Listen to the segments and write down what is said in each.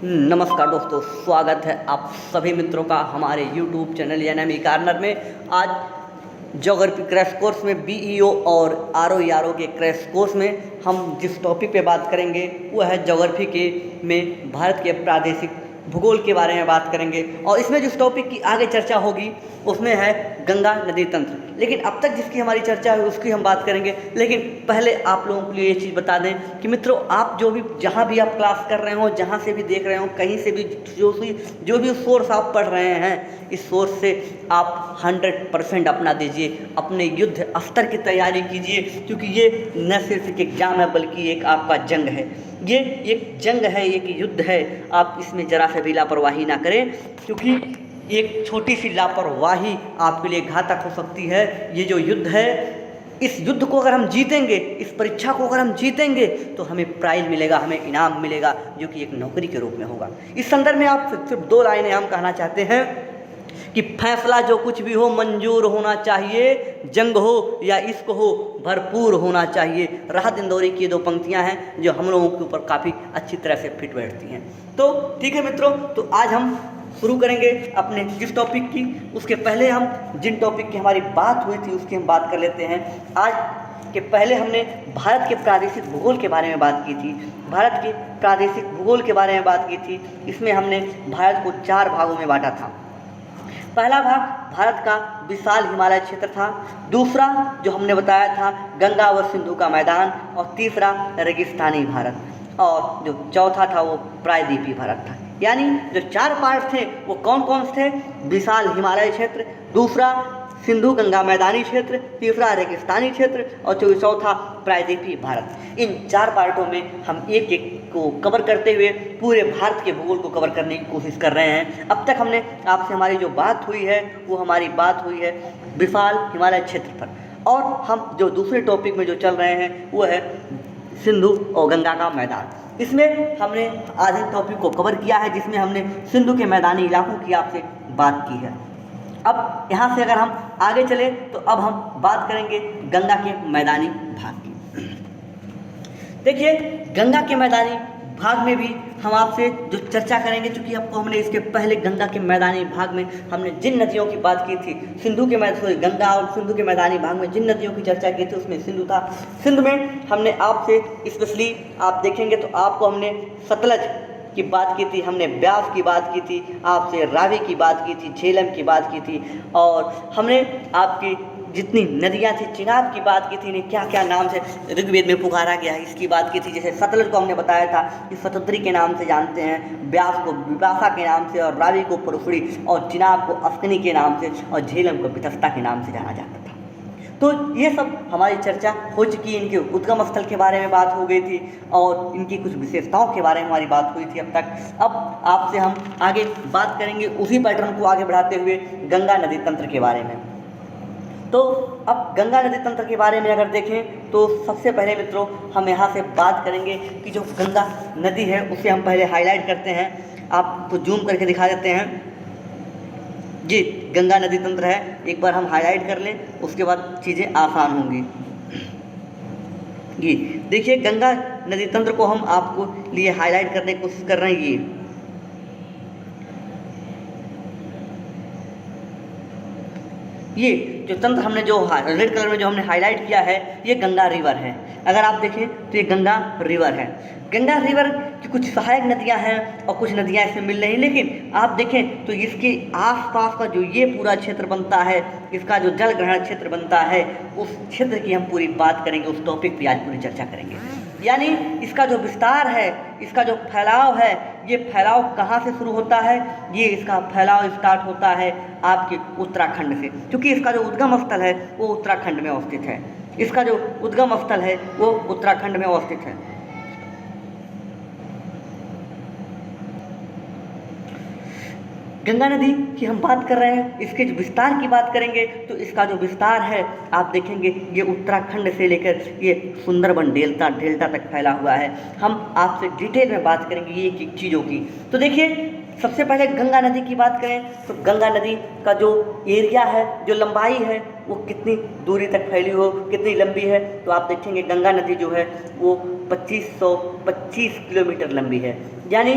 नमस्कार दोस्तों, स्वागत है आप सभी मित्रों का हमारे YouTube चैनल यानी कार्नर में। आज ज्योग्राफी क्रैश कोर्स में बीईओ और आरओ के क्रैश कोर्स में हम जिस टॉपिक पे बात करेंगे वो है ज्योग्राफी के में भारत के प्रादेशिक भूगोल के बारे में बात करेंगे। और इसमें जिस टॉपिक की आगे चर्चा होगी उसमें है गंगा नदी तंत्र। लेकिन अब तक जिसकी हमारी चर्चा है उसकी हम बात करेंगे। लेकिन पहले आप लोगों के लिए ये चीज़ बता दें कि मित्रों, आप जहाँ भी आप क्लास कर रहे हो, जहाँ से भी देख रहे हो, कहीं से भी जो भी सोर्स आप पढ़ रहे हैं, इस सोर्स से आप 100% अपना दीजिए, अपने युद्ध स्तर की तैयारी कीजिए। क्योंकि ये न सिर्फ एक एग्जाम है बल्कि एक आपका जंग है। ये एक जंग है, एक युद्ध है। आप इसमें जरा से भी लापरवाही ना करें, क्योंकि एक छोटी सी लापरवाही आपके लिए घातक हो सकती है। ये जो युद्ध है, इस युद्ध को अगर हम जीतेंगे, इस परीक्षा को अगर हम जीतेंगे तो हमें प्राइज़ मिलेगा, हमें इनाम मिलेगा, जो कि एक नौकरी के रूप में होगा। इस संदर्भ में आप सिर्फ 2 लाइनें हम कहना चाहते हैं कि फैसला जो कुछ भी हो मंजूर होना चाहिए, जंग हो या इश्क हो भरपूर होना चाहिए। राहत इंदौरी की 2 पंक्तियां हैं जो हम लोगों के ऊपर काफ़ी अच्छी तरह से फिट बैठती हैं। तो ठीक है मित्रों, तो आज हम शुरू करेंगे अपने जिस टॉपिक की। उसके पहले हम जिन टॉपिक की हमारी बात हुई थी उसकी हम बात कर लेते हैं। आज के पहले हमने भारत के प्रादेशिक भूगोल के बारे में बात की थी। भारत के प्रादेशिक भूगोल के बारे में बात की थी। इसमें हमने भारत को 4 भागों में बांटा था। पहला भाग भारत का विशाल हिमालय क्षेत्र था। दूसरा जो हमने बताया था गंगा व सिंधु का मैदान। और तीसरा रेगिस्तानी भारत। और जो चौथा था वो प्रायद्वीपीय भारत था। यानी जो 4 पार्ट थे वो कौन कौन से थे? विशाल हिमालय क्षेत्र, दूसरा सिंधु गंगा मैदानी क्षेत्र, तीसरा रेगिस्तानी क्षेत्र और चौथा प्रायद्वीपीय भारत। इन 4 पार्टों में हम एक एक को कवर करते हुए पूरे भारत के भूगोल को कवर करने की कोशिश कर रहे हैं। अब तक हमने आपसे हमारी जो बात हुई है वो हमारी बात हुई है विशाल हिमालय क्षेत्र पर। और हम जो दूसरे टॉपिक में जो चल रहे हैं वो है सिंधु और गंगा का मैदान। इसमें हमने आधे टॉपिक को कवर किया है, जिसमें हमने सिंधु के मैदानी इलाकों की आपसे बात की है। अब यहाँ से अगर हम आगे चले तो अब हम बात करेंगे गंगा के मैदानी भाग की। देखिए, गंगा के मैदानी भाग में भी हम आपसे जो चर्चा करेंगे, चूँकि आपको हमने इसके पहले गंगा के मैदानी भाग में हमने जिन नदियों की बात की थी, गंगा और सिंधु के मैदानी भाग में जिन नदियों की चर्चा की थी उसमें सिंधु था। सिंधु में हमने आपसे स्पेशली आप देखेंगे तो आपको हमने सतलज की बात की थी, हमने ब्यास की बात की थी, आपसे रावी की बात की थी, झेलम की बात की थी, और हमने आपकी जितनी नदियाँ थी चिनाब की बात की थी, इन्हें क्या क्या नाम से ऋग्वेद में पुकारा गया है इसकी बात की थी। जैसे सतलज को हमने बताया था कि सतुद्री के नाम से जानते हैं, ब्यास को विपाशा के नाम से, और रावी को पुरुषड़ी, और चिनाब को अश्विनी के नाम से, और झेलम को वितस्ता के नाम से जाना जाता था। तो ये सब हमारी चर्चा हो चुकी है। इनके उद्गम स्थल के बारे में बात हो गई थी और इनकी कुछ विशेषताओं के बारे में हमारी बात हुई थी अब तक। अब आपसे हम आगे बात करेंगे उसी पैटर्न को आगे बढ़ाते हुए गंगा नदी तंत्र के बारे में। तो अब गंगा नदी तंत्र के बारे में अगर देखें तो सबसे पहले मित्रों हम यहाँ से बात करेंगे कि जो गंगा नदी है उसे हम पहले हाईलाइट करते हैं। आपको जूम करके दिखा देते हैं। जी, गंगा नदी तंत्र है, एक बार हम हाईलाइट कर लें, उसके बाद चीज़ें आसान होंगी। जी देखिए, गंगा नदी तंत्र को हम आपको लिए हाईलाइट करने की कोशिश कर रहे हैं। ये जो तंत्र हमने जो रेड कलर में जो हमने हाईलाइट किया है ये गंगा रिवर है। अगर आप देखें तो ये गंगा रिवर है। गंगा रिवर की कुछ सहायक नदियां हैं और कुछ नदियां इसमें मिल रही, लेकिन आप देखें तो इसके आसपास का जो ये पूरा क्षेत्र बनता है, इसका जो जल ग्रहण क्षेत्र बनता है, उस क्षेत्र की हम पूरी बात करेंगे, उस टॉपिक पर आज पूरी चर्चा करेंगे। यानी इसका जो विस्तार है, इसका जो फैलाव है, ये फैलाव कहाँ से शुरू होता है? ये इसका फैलाव स्टार्ट होता है आपके उत्तराखंड से, क्योंकि इसका जो उद्गम स्थल है वो उत्तराखंड में अवस्थित है। इसका जो उद्गम स्थल है वो उत्तराखंड में अवस्थित है। गंगा नदी की हम बात कर रहे हैं, इसके जो विस्तार की बात करेंगे तो इसका जो विस्तार है आप देखेंगे ये उत्तराखंड से लेकर ये सुंदरबन डेल्टा तक फैला हुआ है। हम आपसे डिटेल में बात करेंगे ये एक चीज़ों की। तो देखिए, सबसे पहले गंगा नदी की बात करें तो गंगा नदी का जो एरिया है, जो लंबाई है, वो कितनी दूरी तक फैली हो, कितनी लंबी है, तो आप देखेंगे गंगा नदी जो है वो 2525 किलोमीटर लंबी है। यानी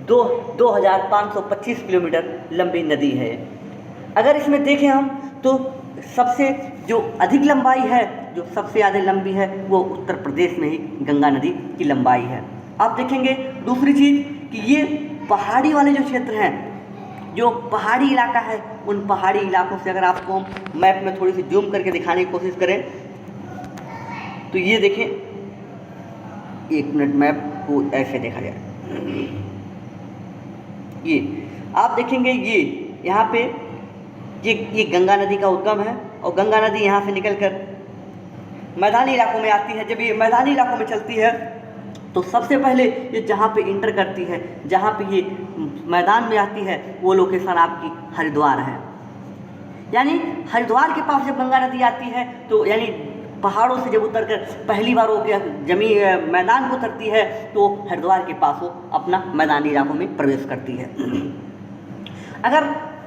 2525 किलोमीटर लंबी नदी है। अगर इसमें देखें हम तो सबसे जो अधिक लंबाई है, जो सबसे ज़्यादा लंबी है, वो उत्तर प्रदेश में ही गंगा नदी की लंबाई है। आप देखेंगे दूसरी चीज़ कि ये पहाड़ी वाले जो क्षेत्र हैं, जो पहाड़ी इलाका है, उन पहाड़ी इलाकों से अगर आपको हम मैप में थोड़ी सी जूम करके दिखाने की कोशिश करें तो ये देखें, 1 मिनट मैप को ऐसे देखा जाए, ये आप देखेंगे ये यहाँ पे ये गंगा नदी का उद्गम है और गंगा नदी यहाँ से निकलकर मैदानी इलाकों में आती है। जब ये मैदानी इलाकों में चलती है तो सबसे पहले ये जहाँ पे इंटर करती है, जहाँ पे ये मैदान में आती है, वो लोकेशन आपकी हरिद्वार है। यानी हरिद्वार के पास जब गंगा नदी आती है तो यानी पहाड़ों से जब उतर कर पहली बार वो जमीन मैदान को उतरती है तो हरिद्वार के पास वो अपना मैदानी इलाकों में प्रवेश करती है। अगर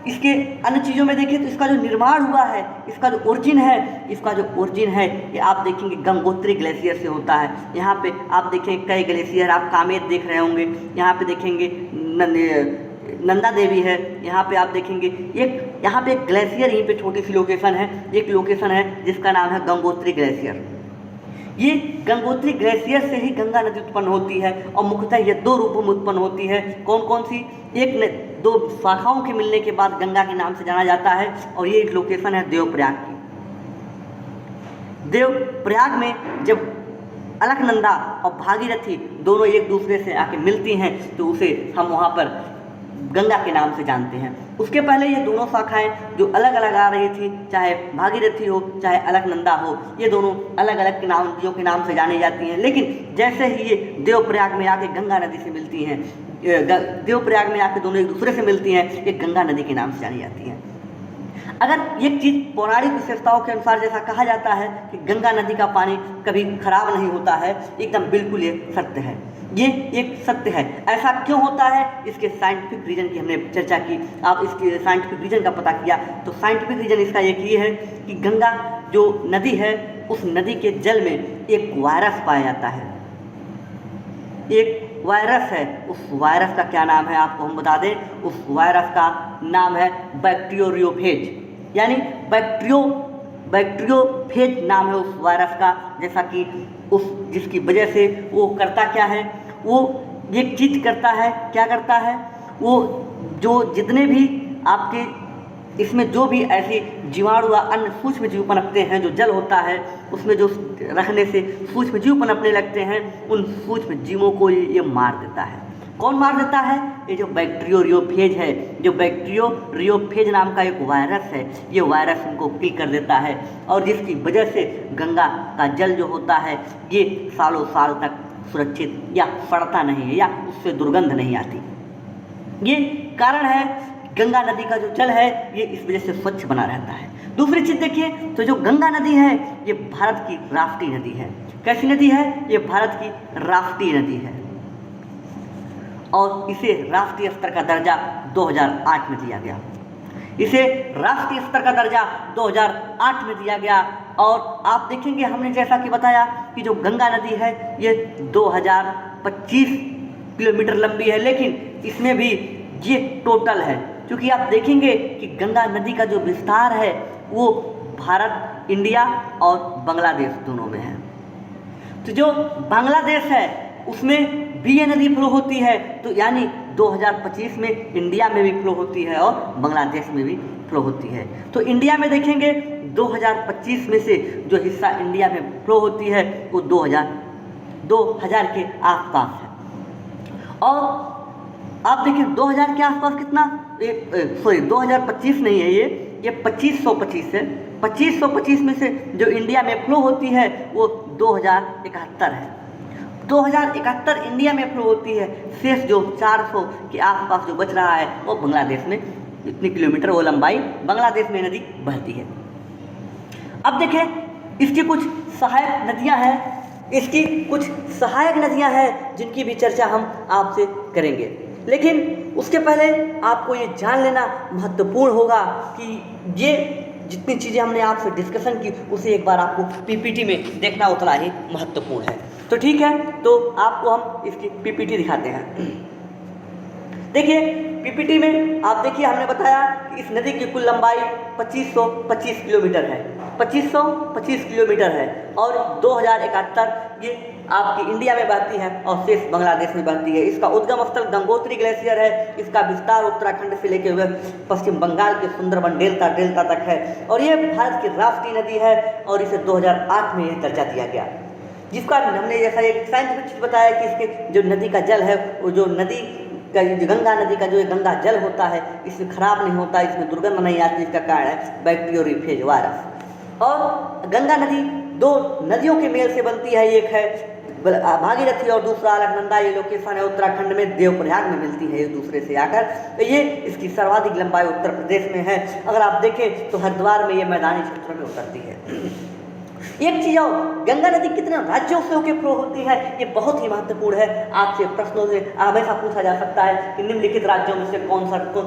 इसके अन्य चीज़ों में देखें तो इसका जो निर्माण हुआ है, इसका जो ओरिजिन है, ये आप देखेंगे गंगोत्री ग्लेशियर से होता है। यहाँ पे आप देखें कई ग्लेशियर, आप कामेत देख रहे होंगे, यहाँ पे देखेंगे नंदा देवी है, यहाँ पे आप देखेंगे यहाँ पे एक ग्लेशियर, यहीं पे छोटी सी लोकेशन है, एक लोकेशन है जिसका नाम है गंगोत्री ग्लेशियर। ये गंगोत्री ग्लेशियर से ही गंगा नदी उत्पन्न होती है और मुख्यतः ये 2 रूपों में उत्पन्न होती है। कौन कौन सी? 2 शाखाओं के मिलने के बाद गंगा के नाम से जाना जाता है और ये एक लोकेशन है देवप्रयाग की। देवप्रयाग में जब अलकनंदा और भागीरथी दोनों एक दूसरे से आके मिलती हैं तो उसे हम वहाँ पर गंगा के नाम से जानते हैं। उसके पहले ये दोनों शाखाएं जो अलग अलग आ रही थी, चाहे भागीरथी हो चाहे अलकनंदा हो, ये दोनों अलग अलग नदियों के नाम से जानी जाती हैं। लेकिन जैसे ही ये देवप्रयाग में आके गंगा नदी से मिलती हैं, देवप्रयाग में आके दोनों एक दूसरे से मिलती हैं, ये गंगा नदी के नाम से जानी जाती हैं। अगर एक चीज़ पौराणिक विशेषताओं के अनुसार जैसा कहा जाता है कि गंगा नदी का पानी कभी खराब नहीं होता है, एकदम बिल्कुल ये सत्य है, ये एक सत्य है। ऐसा क्यों होता है? इसके साइंटिफिक रीज़न की हमने चर्चा की। आप इसके साइंटिफिक रीज़न का पता किया तो साइंटिफिक रीज़न इसका एक ही है कि गंगा जो नदी है, उस नदी के जल में एक वायरस पाया जाता है, एक वायरस है। उस वायरस का क्या नाम है आपको हम बता दें, उस वायरस का नाम है बैक्टीरियोफेज, यानी बैक्टीरियोफेज नाम है उस वायरस का। जैसा कि जिसकी वजह से वो करता क्या है, वो एक चीज़ करता है, क्या करता है, वो जो जितने भी आपके इसमें जो भी ऐसे जीवाणु या अन्य सूक्ष्म जीव पनपते हैं, जो जल होता है उसमें जो रखने से सूक्ष्म जीव पनपने लगते हैं, उन सूक्ष्म जीवों को ये मार देता है। कौन मार देता है? ये जो बैक्टीरियोफेज है, जो बैक्टीरियोफेज नाम का एक वायरस है, ये वायरस उनको किल कर देता है और जिसकी वजह से गंगा का जल जो होता है ये सालों साल तक सुरक्षित या सड़ता नहीं है या उससे दुर्गंध नहीं आती। ये कारण है गंगा नदी का जो जल है ये इस वजह से स्वच्छ बना रहता है। दूसरी चीज़ देखिए तो जो गंगा नदी है ये भारत की राष्ट्रीय नदी है। कैसी नदी है? ये भारत की राष्ट्रीय नदी है और इसे राष्ट्रीय स्तर का दर्जा 2008 में दिया गया। इसे राष्ट्रीय स्तर का दर्जा 2008 में दिया गया। और आप देखेंगे हमने जैसा कि बताया कि जो गंगा नदी है ये 2025 किलोमीटर लंबी है, लेकिन इसमें भी ये टोटल है, क्योंकि आप देखेंगे कि गंगा नदी का जो विस्तार है वो भारत, इंडिया और बांग्लादेश दोनों में है। तो जो बांग्लादेश है उसमें भी ये नदी फ्लो होती है, तो यानी 2025 में इंडिया में भी फ्लो होती है और बांग्लादेश में भी फ्लो होती है। तो इंडिया में देखेंगे 2025 में से जो हिस्सा इंडिया में फ्लो होती है वो 2000 के आसपास है। और आप देखिए 2000 के आसपास कितना, 2025 नहीं है, ये 2525 है। 2525 में से जो इंडिया में फ्लो होती है वो 2071 है। 2071 इंडिया में फ्लो होती है, शेष जो 400 के आसपास जो बच रहा है वो बांग्लादेश में, इतनी किलोमीटर वो लंबाई बांग्लादेश में नदी बहती है। अब देखें इसकी कुछ सहायक नदियां हैं, इसकी कुछ सहायक नदियां हैं जिनकी भी चर्चा हम आपसे करेंगे, लेकिन उसके पहले आपको ये जान लेना महत्वपूर्ण होगा कि ये जितनी चीज़ें हमने आपसे डिस्कशन की उसे एक बार आपको पीपीटी में देखना उतना ही महत्वपूर्ण है। तो ठीक है, तो आपको हम इसकी पीपीटी दिखाते हैं। देखिए पीपीटी में आप देखिए हमने बताया कि इस नदी की कुल लंबाई 2525 किलोमीटर है, 2525 किलोमीटर है और 2071 ये आपकी इंडिया में बहती है और शेष बांग्लादेश में बहती है। इसका उद्गम स्थल गंगोत्री ग्लेशियर है। इसका विस्तार उत्तराखंड से लेकर हुए पश्चिम बंगाल के सुंदरबन डेल्टा तक है और ये भारत की राष्ट्रीय नदी है और इसे 2008 में यह दर्जा दिया गया, जिसका हमने जैसा एक साइंटिफिक चीज़ बताया कि इसके जो नदी का जल है वो जो नदी का गंगा नदी का जो गंगा जल होता है इसमें खराब नहीं होता, इसमें दुर्गंध नहीं आती। इसका कारण है बैक्टीरियोफेज वायरस। और गंगा नदी दो नदियों के मेल से बनती है, एक है भागीरथी और दूसरा अलकनंदा। ये लोकेशन है उत्तराखंड में, देवप्रयाग में मिलती है एक दूसरे से आकर। तो ये इसकी सर्वाधिक लंबाई उत्तर प्रदेश में है। अगर आप देखें तो हरिद्वार में ये मैदानी क्षेत्रों में उतरती है। एक चीज और, गंगा नदी कितने राज्यों से होकर फ्लो होती है, ये बहुत ही महत्वपूर्ण है। आपसे प्रश्नों से हमेशा पूछा जा सकता है कि निम्नलिखित राज्यों में से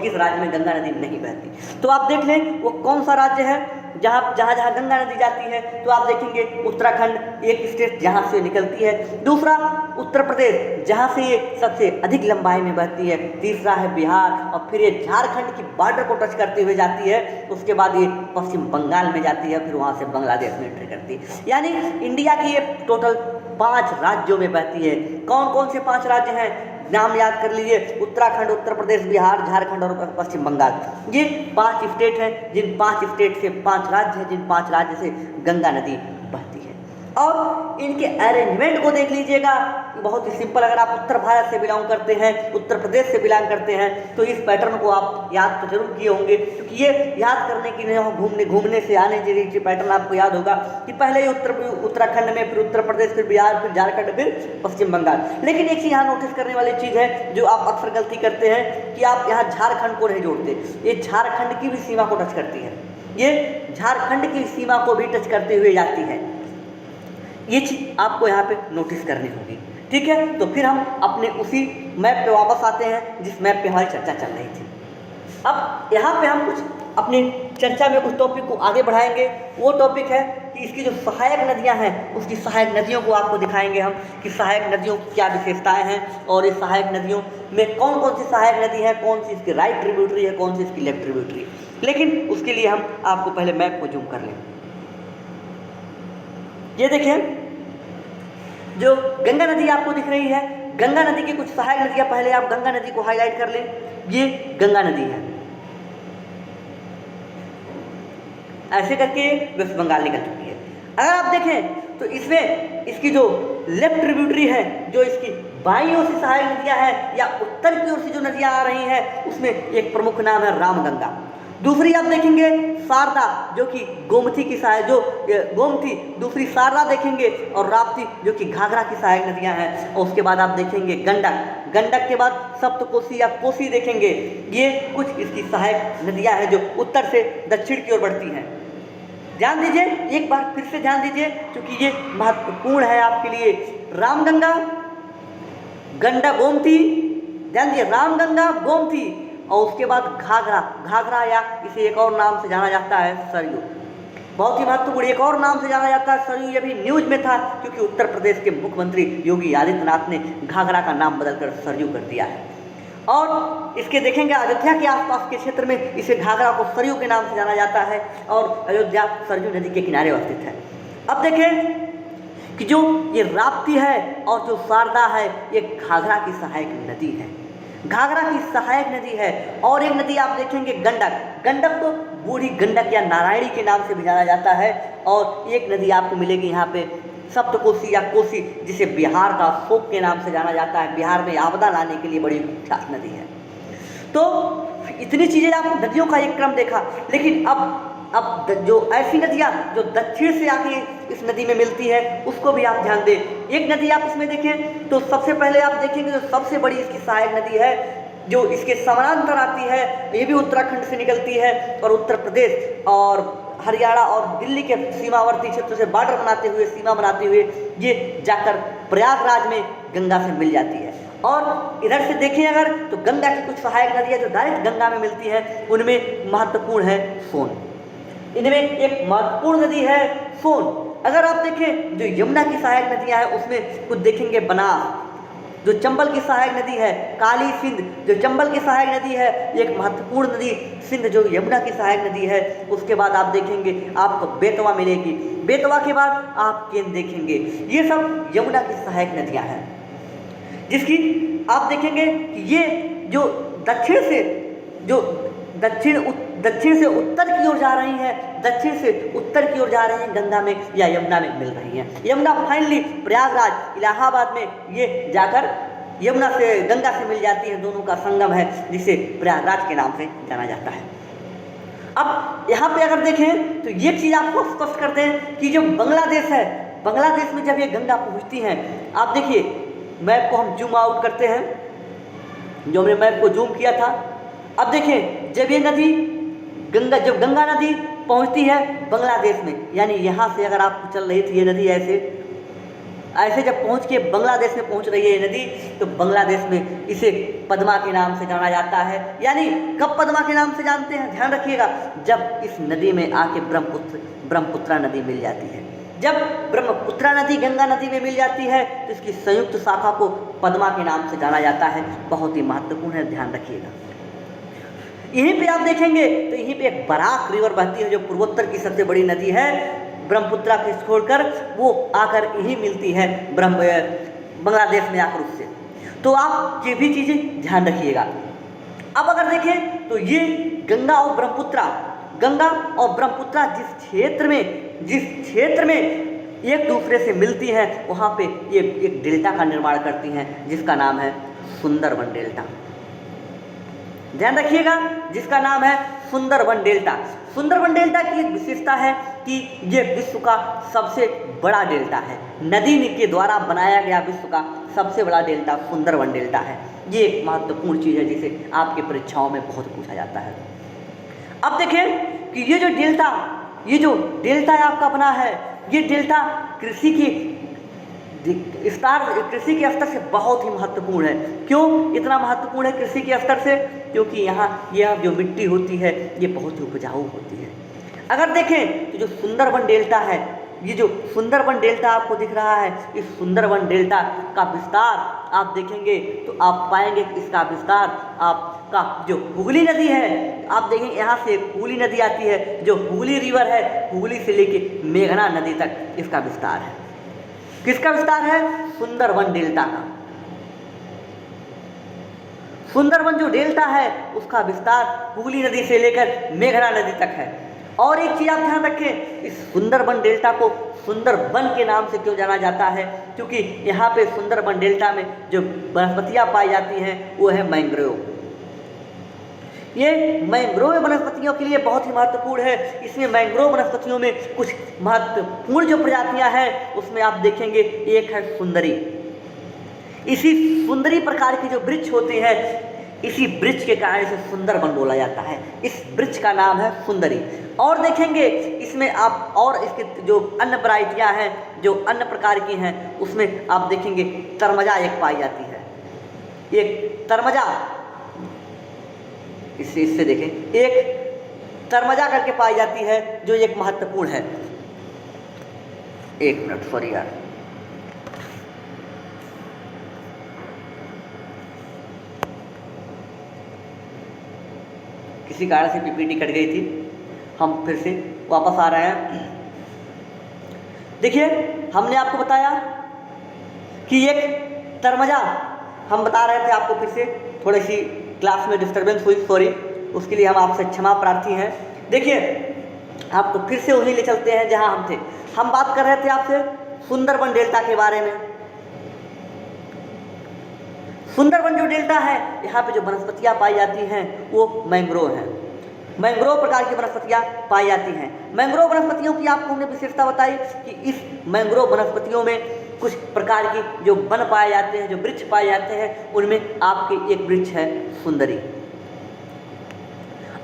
किस राज्य में गंगा नदी नहीं बहती। तो आप देख लें वो कौन सा राज्य है जहाँ गंगा नदी जाती है। तो आप देखेंगे उत्तराखंड एक स्टेट जहाँ से निकलती है, दूसरा उत्तर प्रदेश जहाँ से ये सबसे अधिक लंबाई में बहती है, तीसरा है बिहार और फिर ये झारखंड की बॉर्डर को टच करते हुए जाती है। उसके बाद ये पश्चिम बंगाल में जाती है, फिर वहाँ से बांग्लादेश में एंट्री करती है। यानी इंडिया की ये टोटल 5 राज्यों में बहती है। कौन कौन से 5 राज्य हैं, नाम याद कर लीजिए, उत्तराखंड, उत्तर प्रदेश, बिहार, झारखंड और पश्चिम बंगाल। ये 5 स्टेट हैं, जिन 5 स्टेट से 5 राज्य हैं, जिन 5 राज्य से गंगा नदी बहती है। और इनके अरेंजमेंट को देख लीजिएगा, बहुत ही सिंपल। अगर आप उत्तर भारत से बिलोंग करते हैं, उत्तर प्रदेश से बिलोंग करते हैं, तो इस पैटर्न को आप याद तो जरूर किए होंगे, क्योंकि ये याद करने की नहीं, घूमने से आने जैसे पैटर्न आपको याद होगा कि पहले ही उत्तराखंड में, फिर उत्तर प्रदेश, फिर बिहार, फिर झारखंड, फिर पश्चिम बंगाल। लेकिन एक चीज़ यहाँ नोटिस करने वाली चीज़ है जो आप अक्सर गलती करते हैं कि आप यहाँ झारखंड को नहीं जोड़ते। ये झारखंड की भी सीमा को टच करती है, ये झारखंड की सीमा को भी टच करते हुए जाती है। ये चीज़ आपको यहाँ पे नोटिस करनी होगी, ठीक है। तो फिर हम अपने उसी मैप पे वापस आते हैं जिस मैप पे हमारी चर्चा चल रही थी। अब यहाँ पे हम कुछ अपनी चर्चा में कुछ टॉपिक को आगे बढ़ाएंगे। वो टॉपिक है कि इसकी जो सहायक नदियाँ हैं, उसकी सहायक नदियों को आपको दिखाएंगे हम कि सहायक नदियों की क्या विशेषताएँ हैं और इस सहायक नदियों में कौन कौन सी सहायक नदी है, कौन सी इसकी राइट ट्रिब्यूटरी है, कौन सी इसकी लेफ्ट ट्रिब्यूटरी। लेकिन उसके लिए हम आपको पहले मैप को जूम कर लें। ये देखें, जो गंगा नदी आपको दिख रही है, गंगा नदी की कुछ सहायक नदियाँ, पहले आप गंगा नदी को हाईलाइट कर लें। ये गंगा नदी है, ऐसे करके वेस्ट बंगाल निकल चुकी है। अगर आप देखें तो इसमें इसकी जो लेफ्ट ट्रिब्यूटरी है, जो इसकी बाईं ओर से सहायक नदियाँ हैं या उत्तर की ओर से जो नदियाँ आ रही हैं, उसमें एक प्रमुख नाम है रामगंगा। दूसरी आप देखेंगे शारदा, जो कि गोमती की सहायक, जो गोमती, दूसरी शारदा देखेंगे, और राप्ती जो कि घाघरा की सहायक नदियां हैं। और उसके बाद आप देखेंगे गंडक, गंडक के बाद सप्तकोसी या कोसी देखेंगे। ये कुछ इसकी सहायक नदियां हैं जो उत्तर से दक्षिण की ओर बढ़ती हैं। ध्यान दीजिए, एक बार फिर से ध्यान दीजिए, क्योंकि ये महत्वपूर्ण है आपके लिए। रामगंगा, गंडक, गोमती, ध्यान दीजिए, रामगंगा, गोमती, और उसके बाद घाघरा, घाघरा या इसे एक और नाम से जाना जाता है सरयू। बहुत ही महत्वपूर्ण एक और नाम से जाना जाता है सरयू। ये भी न्यूज में था क्योंकि उत्तर प्रदेश के मुख्यमंत्री योगी आदित्यनाथ ने घाघरा का नाम बदलकर सरयू कर दिया है। और इसके देखेंगे अयोध्या के आसपास के क्षेत्र में इसे घाघरा को सरयू के नाम से जाना जाता है और अयोध्या सरयू नदी के किनारे अवस्थित है। अब देखें कि जो ये राप्ती है और जो शारदा है, ये घाघरा की सहायक नदी है, घाघरा की सहायक नदी है। और एक नदी आप देखेंगे गंडक, गंडक को बूढ़ी गंडक या नारायणी के नाम से भी जाना जाता है। और एक नदी आपको मिलेगी यहाँ पे सप्तकोसी या कोसी, जिसे बिहार का शोक के नाम से जाना जाता है, बिहार में आपदा लाने के लिए बड़ी विख्यात नदी है। तो इतनी चीज़ें आप नदियों का एक क्रम देखा। लेकिन अब जो ऐसी नदियाँ जो दक्षिण से आके इस नदी में मिलती है, उसको भी आप ध्यान दें। एक नदी आप इसमें देखें तो सबसे पहले आप देखेंगे जो सबसे बड़ी इसकी सहायक नदी है, जो इसके समानांतर आती है, ये भी उत्तराखंड से निकलती है और उत्तर प्रदेश और हरियाणा और दिल्ली के सीमावर्ती क्षेत्र से बॉर्डर बनाते हुए, सीमा बनाते हुए ये जाकर प्रयागराज में गंगा से मिल जाती है। और इधर से देखें अगर तो गंगा की कुछ सहायक नदियाँ जो डायरेक्ट गंगा में मिलती है, उनमें महत्वपूर्ण है सोन। इनमें एक महत्वपूर्ण नदी है सोन। अगर आप देखें जो यमुना की सहायक नदियाँ हैं, उसमें कुछ देखेंगे बनास, जो चंबल की सहायक नदी है, काली सिंध जो चंबल की सहायक नदी है, एक महत्वपूर्ण नदी सिंध जो यमुना की सहायक नदी है। उसके बाद आप देखेंगे आपको बेतवा मिलेगी, बेतवा के बाद आप केन देखेंगे। ये सब यमुना की सहायक नदियां हैं, जिसकी आप देखेंगे कि ये जो दक्षिण से उत्तर की ओर जा रही हैं, दक्षिण से उत्तर की ओर जा रही हैं, गंगा में या यमुना में मिल रही हैं। यमुना फाइनली प्रयागराज इलाहाबाद में ये जाकर यमुना से गंगा से मिल जाती है, दोनों का संगम है जिसे प्रयागराज के नाम से जाना जाता है। अब यहाँ पे अगर देखें तो ये चीज़ आपको स्पष्ट करते हैं कि जो बांग्लादेश है, बांग्लादेश में जब ये गंगा पहुँचती हैं, आप देखिए मैप को हम जूम आउट करते हैं, जो हमने मैप को जूम किया था। अब देखें जब ये नदी जब गंगा नदी पहुंचती है बांग्लादेश में, यानी यहाँ से अगर आप चल रही थी ये नदी ऐसे जब पहुंच के बांग्लादेश में पहुंच रही है ये नदी, तो बांग्लादेश में इसे पद्मा के नाम से जाना जाता है। यानी कब पद्मा के नाम से जानते हैं, ध्यान रखिएगा, जब इस नदी में आके ब्रह्मपुत्रा नदी मिल जाती है। जब ब्रह्मपुत्रा नदी गंगा नदी में मिल जाती है तो इसकी संयुक्त शाखा को पद्मा के नाम से जाना जाता है। बहुत ही महत्वपूर्ण है, ध्यान रखिएगा। यहीं पे आप देखेंगे तो यहीं पे एक बराक रिवर बहती है, जो पूर्वोत्तर की सबसे बड़ी नदी है। ब्रह्मपुत्रा को छोड़कर वो आकर यहीं मिलती है बांग्लादेश में आकर उससे। तो आप ये भी चीज़ें ध्यान रखिएगा। अब अगर देखें तो ये गंगा और ब्रह्मपुत्रा जिस क्षेत्र में एक दूसरे से मिलती हैं, वहाँ पे ये एक डेल्टा का निर्माण करती हैं, जिसका नाम है सुंदरबन डेल्टा। ध्यान रखिएगा, जिसका नाम है सुंदरबन डेल्टा। सुंदरबन डेल्टा की एक विशेषता है कि ये विश्व का सबसे बड़ा डेल्टा है। नदी के द्वारा बनाया गया विश्व का सबसे बड़ा डेल्टा सुंदरबन डेल्टा है। ये एक महत्वपूर्ण चीज़ है जिसे आपके परीक्षाओं में बहुत पूछा जाता है। अब देखें कि ये जो डेल्टा आपका बना है, ये डेल्टा कृषि के स्तर से बहुत ही महत्वपूर्ण है। क्यों इतना महत्वपूर्ण है कृषि के स्तर से? क्योंकि यहाँ यह जो मिट्टी होती है ये बहुत ही उपजाऊ होती है। अगर देखें तो जो सुंदरबन डेल्टा है, ये जो सुंदरबन डेल्टा आपको दिख रहा है, इस सुंदरबन डेल्टा का विस्तार आप देखेंगे तो आप पाएंगे कि इसका विस्तार आपका जो हुगली नदी है, आप देखेंगे यहाँ से हुगली नदी आती है, जो हुगली रिवर है, हुगली से लेके मेघना नदी तक इसका विस्तार है। किसका विस्तार है? सुंदरबन डेल्टा का। सुंदरबन जो डेल्टा है उसका विस्तार हुगली नदी से लेकर मेघना नदी तक है। और एक चीज़ आप ध्यान रखें, इस सुंदरबन डेल्टा को सुंदरबन के नाम से क्यों जाना जाता है? क्योंकि यहाँ पे सुंदरबन डेल्टा में जो वनस्पतियाँ पाई जाती हैं वो है मैंग्रोव। ये मैंग्रोव वनस्पतियों के लिए बहुत ही महत्वपूर्ण है। इसमें मैंग्रोव वनस्पतियों में कुछ महत्वपूर्ण जो प्रजातियां हैं उसमें आप देखेंगे, एक है सुंदरी। इसी सुंदरी प्रकार की जो वृक्ष होते हैं, इसी वृक्ष के कारण इसे सुंदरबन बोला जाता है। इस वृक्ष का नाम है सुंदरी। और देखेंगे इसमें आप और इसके जो अन्य वैरायटियां हैं, जो अन्य प्रकार की हैं, उसमें आप देखेंगे तरमजा एक पाई जाती है। एक तरमजा, इससे देखें, एक तरमजा करके पाई जाती है जो एक महत्वपूर्ण है। एक मिनट, सॉरी यार, किसी कारण से पीपीटी कट गई थी, हम फिर से वापस आ रहे हैं। देखिए हमने आपको बताया कि एक तरमजा, हम बता रहे थे आपको, फिर से थोड़ी सी क्लास में डिस्टर्बेंस हुई, सॉरी, उसके लिए हम आपसे क्षमा प्रार्थी हैं। देखिए आपको फिर से वहीं ले चलते हैं जहां हम थे। हम बात कर रहे थे आपसे सुंदरबन डेल्टा के बारे में। सुंदरबन जो डेल्टा है, यहाँ पे जो वनस्पतियाँ पाई जाती हैं वो मैंग्रोव हैं। मैंग्रोव प्रकार की वनस्पतियाँ पाई जाती हैं। मैंग्रोव वनस्पतियों की आपको हमने विशेषता बताई कि इस मैंग्रोव वनस्पतियों में कुछ प्रकार की जो वन पाए जाते हैं, जो वृक्ष पाए जाते हैं, उनमें आपके एक वृक्ष है सुंदरी।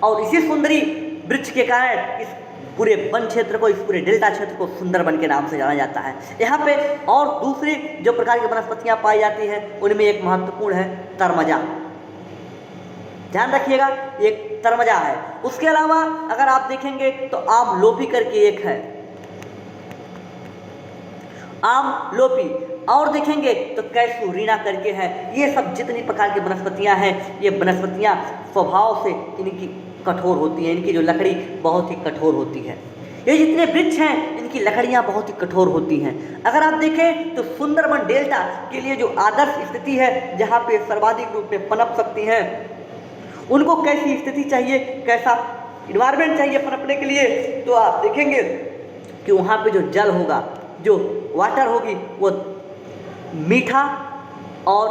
और इसी सुंदरी वृक्ष के कारण इस पूरे वन क्षेत्र को, इस पूरे डेल्टा क्षेत्र को सुंदरबन के नाम से जाना जाता है। यहाँ पे और दूसरी जो प्रकार की वनस्पतियाँ पाई जाती हैं उनमें एक महत्वपूर्ण है तरमजा। ध्यान रखिएगा, एक तरमजा है। उसके अलावा अगर आप देखेंगे तो आम लोपी करके एक है, आम लोपी। और देखेंगे तो कैसूरीना करके है। ये सब जितनी प्रकार की वनस्पतियाँ हैं, ये वनस्पतियाँ स्वभाव से इनकी कठोर होती हैं, इनकी जो लकड़ी बहुत ही कठोर होती है। ये जितने वृक्ष हैं इनकी लकड़ियाँ बहुत ही कठोर होती हैं। अगर आप देखें तो सुंदरबन डेल्टा के लिए जो आदर्श स्थिति है जहाँ पे सर्वाधिक रूप में पनप सकती हैं, उनको कैसी स्थिति चाहिए, कैसा इन्वायरमेंट चाहिए पनपने के लिए, तो आप देखेंगे कि वहाँ पे जो जल होगा, जो वाटर होगी, वो मीठा और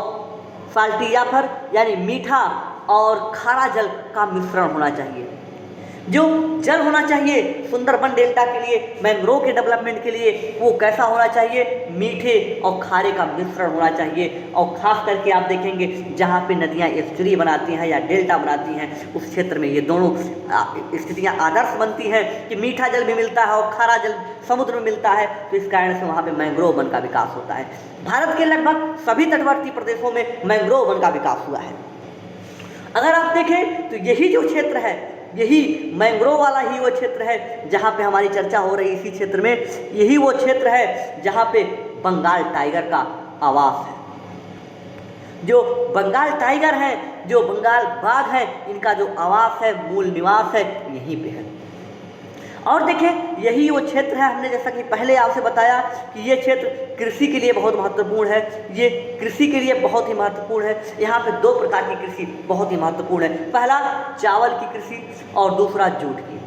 साल्टी या फिर यानी मीठा और खारा जल का मिश्रण होना चाहिए। जो जल होना चाहिए सुंदरबन डेल्टा के लिए, मैंग्रोव के डेवलपमेंट के लिए, वो कैसा होना चाहिए, मीठे और खारे का मिश्रण होना चाहिए। और ख़ास करके आप देखेंगे जहाँ पे नदियाँ एस्चुरी बनाती हैं या डेल्टा बनाती हैं, उस क्षेत्र में ये दोनों स्थितियाँ आदर्श बनती हैं कि मीठा जल भी मिलता है और खारा जल समुद्र में मिलता है, तो इस कारण से वहाँ पे मैंग्रोव वन का विकास होता है। भारत के लगभग सभी तटवर्ती प्रदेशों में मैंग्रोव वन का विकास हुआ है। अगर आप देखें तो यही जो क्षेत्र है, यही मैंग्रोव वाला ही वो क्षेत्र है जहाँ पे हमारी चर्चा हो रही है। इसी क्षेत्र में यही वो क्षेत्र है जहाँ पे बंगाल टाइगर का आवास है। जो बंगाल टाइगर है, जो बंगाल बाघ है, इनका जो आवास है, मूल निवास है, यहीं पे है। और देखें यही वो क्षेत्र है, हमने जैसा कि पहले आपसे बताया कि ये क्षेत्र कृषि के लिए बहुत महत्वपूर्ण है। ये कृषि के लिए बहुत ही महत्वपूर्ण है। यहाँ पे दो प्रकार की कृषि बहुत ही महत्वपूर्ण है। पहला चावल की कृषि और दूसरा जूट की।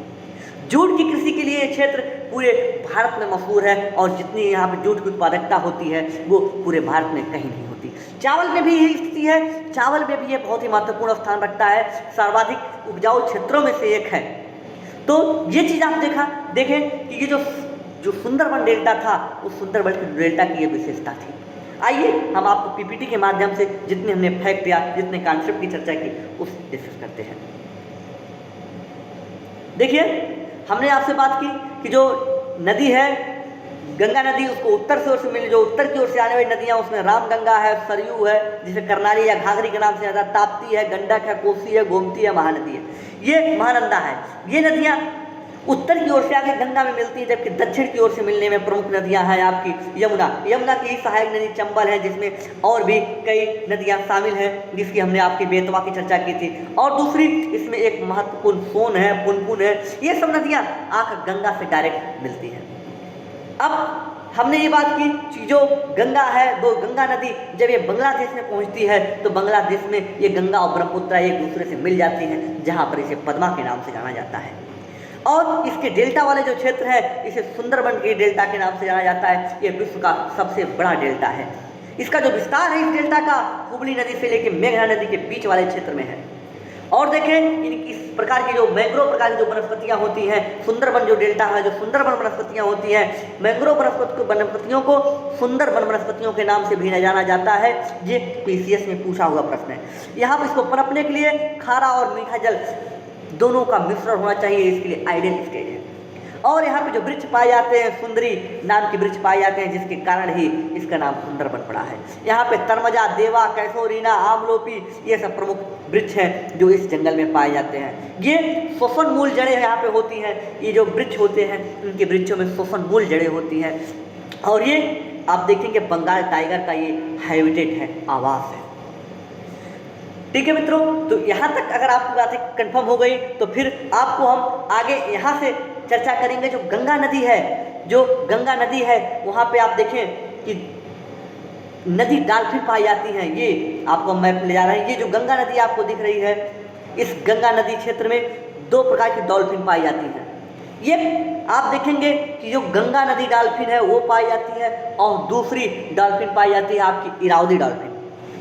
जूट की कृषि के लिए ये क्षेत्र पूरे भारत में मशहूर है और जितनी यहाँ पे जूट की उत्पादकता होती है वो पूरे भारत में कहीं नहीं होती। चावल में भी यही स्थिति है, चावल में भी ये बहुत ही महत्वपूर्ण स्थान रखता है, सर्वाधिक उपजाऊ क्षेत्रों में से एक है। तो ये चीज़ आप देखें कि ये जो सुंदरबन डेल्टा था, उस सुंदरबन डेल्टा की ये विशेषता थी। आइए हम आपको पीपीटी के माध्यम से जितने हमने फैक्ट या जितने कॉन्सेप्ट की चर्चा की उस डिस्कस करते हैं। देखिए हमने आपसे बात की कि जो नदी है गंगा नदी, उसको उत्तर से ओर से मिली, जो उत्तर की ओर से आने वाली नदियाँ, उसमें रामगंगा है, सरयू है जिसे करनाली या घाघरी के नाम से ज़्यादा, ताप्ती है, गंडक है, कोसी है, गोमती है, महानदी है, ये महानंदा है। ये नदियाँ उत्तर की ओर से आके गंगा में मिलती हैं, जबकि दक्षिण की ओर से मिलने में प्रमुख नदियाँ हैं आपकी यमुना की ही सहायक नदी चंबल है, जिसमें और भी कई नदियाँ शामिल हैं जिसकी हमने आपकी बेतवा की चर्चा की थी। और दूसरी इसमें एक महत्वपूर्ण सोन है, पुनपुन है, ये सब नदियाँ आकर गंगा से डायरेक्ट मिलती हैं। अब हमने ये बात की कि जो गंगा है, वो गंगा नदी जब ये बांग्लादेश में पहुंचती है तो बांग्लादेश में ये गंगा और ब्रह्मपुत्र एक दूसरे से मिल जाती हैं, जहां पर इसे पद्मा के नाम से जाना जाता है। और इसके डेल्टा वाले जो क्षेत्र है, इसे सुंदरबन के डेल्टा के नाम से जाना जाता है। ये विश्व का सबसे बड़ा डेल्टा है। इसका जो विस्तार है इस डेल्टा का हुगली नदी से लेकर मेघना नदी के बीच वाले क्षेत्र में है। और देखें इस प्रकार की जो मैंग्रोव प्रकार की जो वनस्पतियाँ होती हैं, सुंदरबन जो डेल्टा है, जो सुंदरबन वनस्पतियाँ होती हैं, मैंग्रोव वनस्पतियों को सुंदरबन वनस्पतियों के नाम से भी जाना जाता है। ये पीसीएस में पूछा हुआ प्रश्न है। यहाँ पर इसको पनपने के लिए खारा और मीठा जल दोनों का मिश्रण होना चाहिए, इसके लिए आइडियल स्टेज है। और यहाँ पे जो वृक्ष पाए जाते हैं, सुंदरी नाम के वृक्ष पाए जाते हैं, जिसके कारण ही इसका नाम सुंदरबन पड़ा है। यहाँ पे तरमजा, देवा, कैसोरीना, आमलोपी, ये सब प्रमुख वृक्ष हैं जो इस जंगल में पाए जाते हैं। ये श्वसन मूल जड़ें यहाँ पे होती हैं। ये जो वृक्ष होते हैं उनके वृक्षों में श्वसन मूल जड़ें होती हैं। और ये आप देखेंगे बंगाल टाइगर का ये हैबिटेट है, आवास है। ठीक है मित्रों, तो यहाँ तक अगर आपकी बातें कंफर्म हो गई तो फिर आपको हम आगे यहाँ से चर्चा करेंगे। जो गंगा नदी है वहाँ पे आप देखें कि नदी डॉल्फिन पाई जाती हैं। ये आपको मैप ले जा रहे हैं। ये जो गंगा नदी आपको दिख रही है, इस गंगा नदी क्षेत्र में दो प्रकार की डॉल्फिन पाई जाती हैं। ये आप देखेंगे कि जो गंगा नदी डॉल्फिन है वो पाई जाती है और दूसरी डॉल्फिन पाई जाती है आपकी इरावदी डॉल्फिन।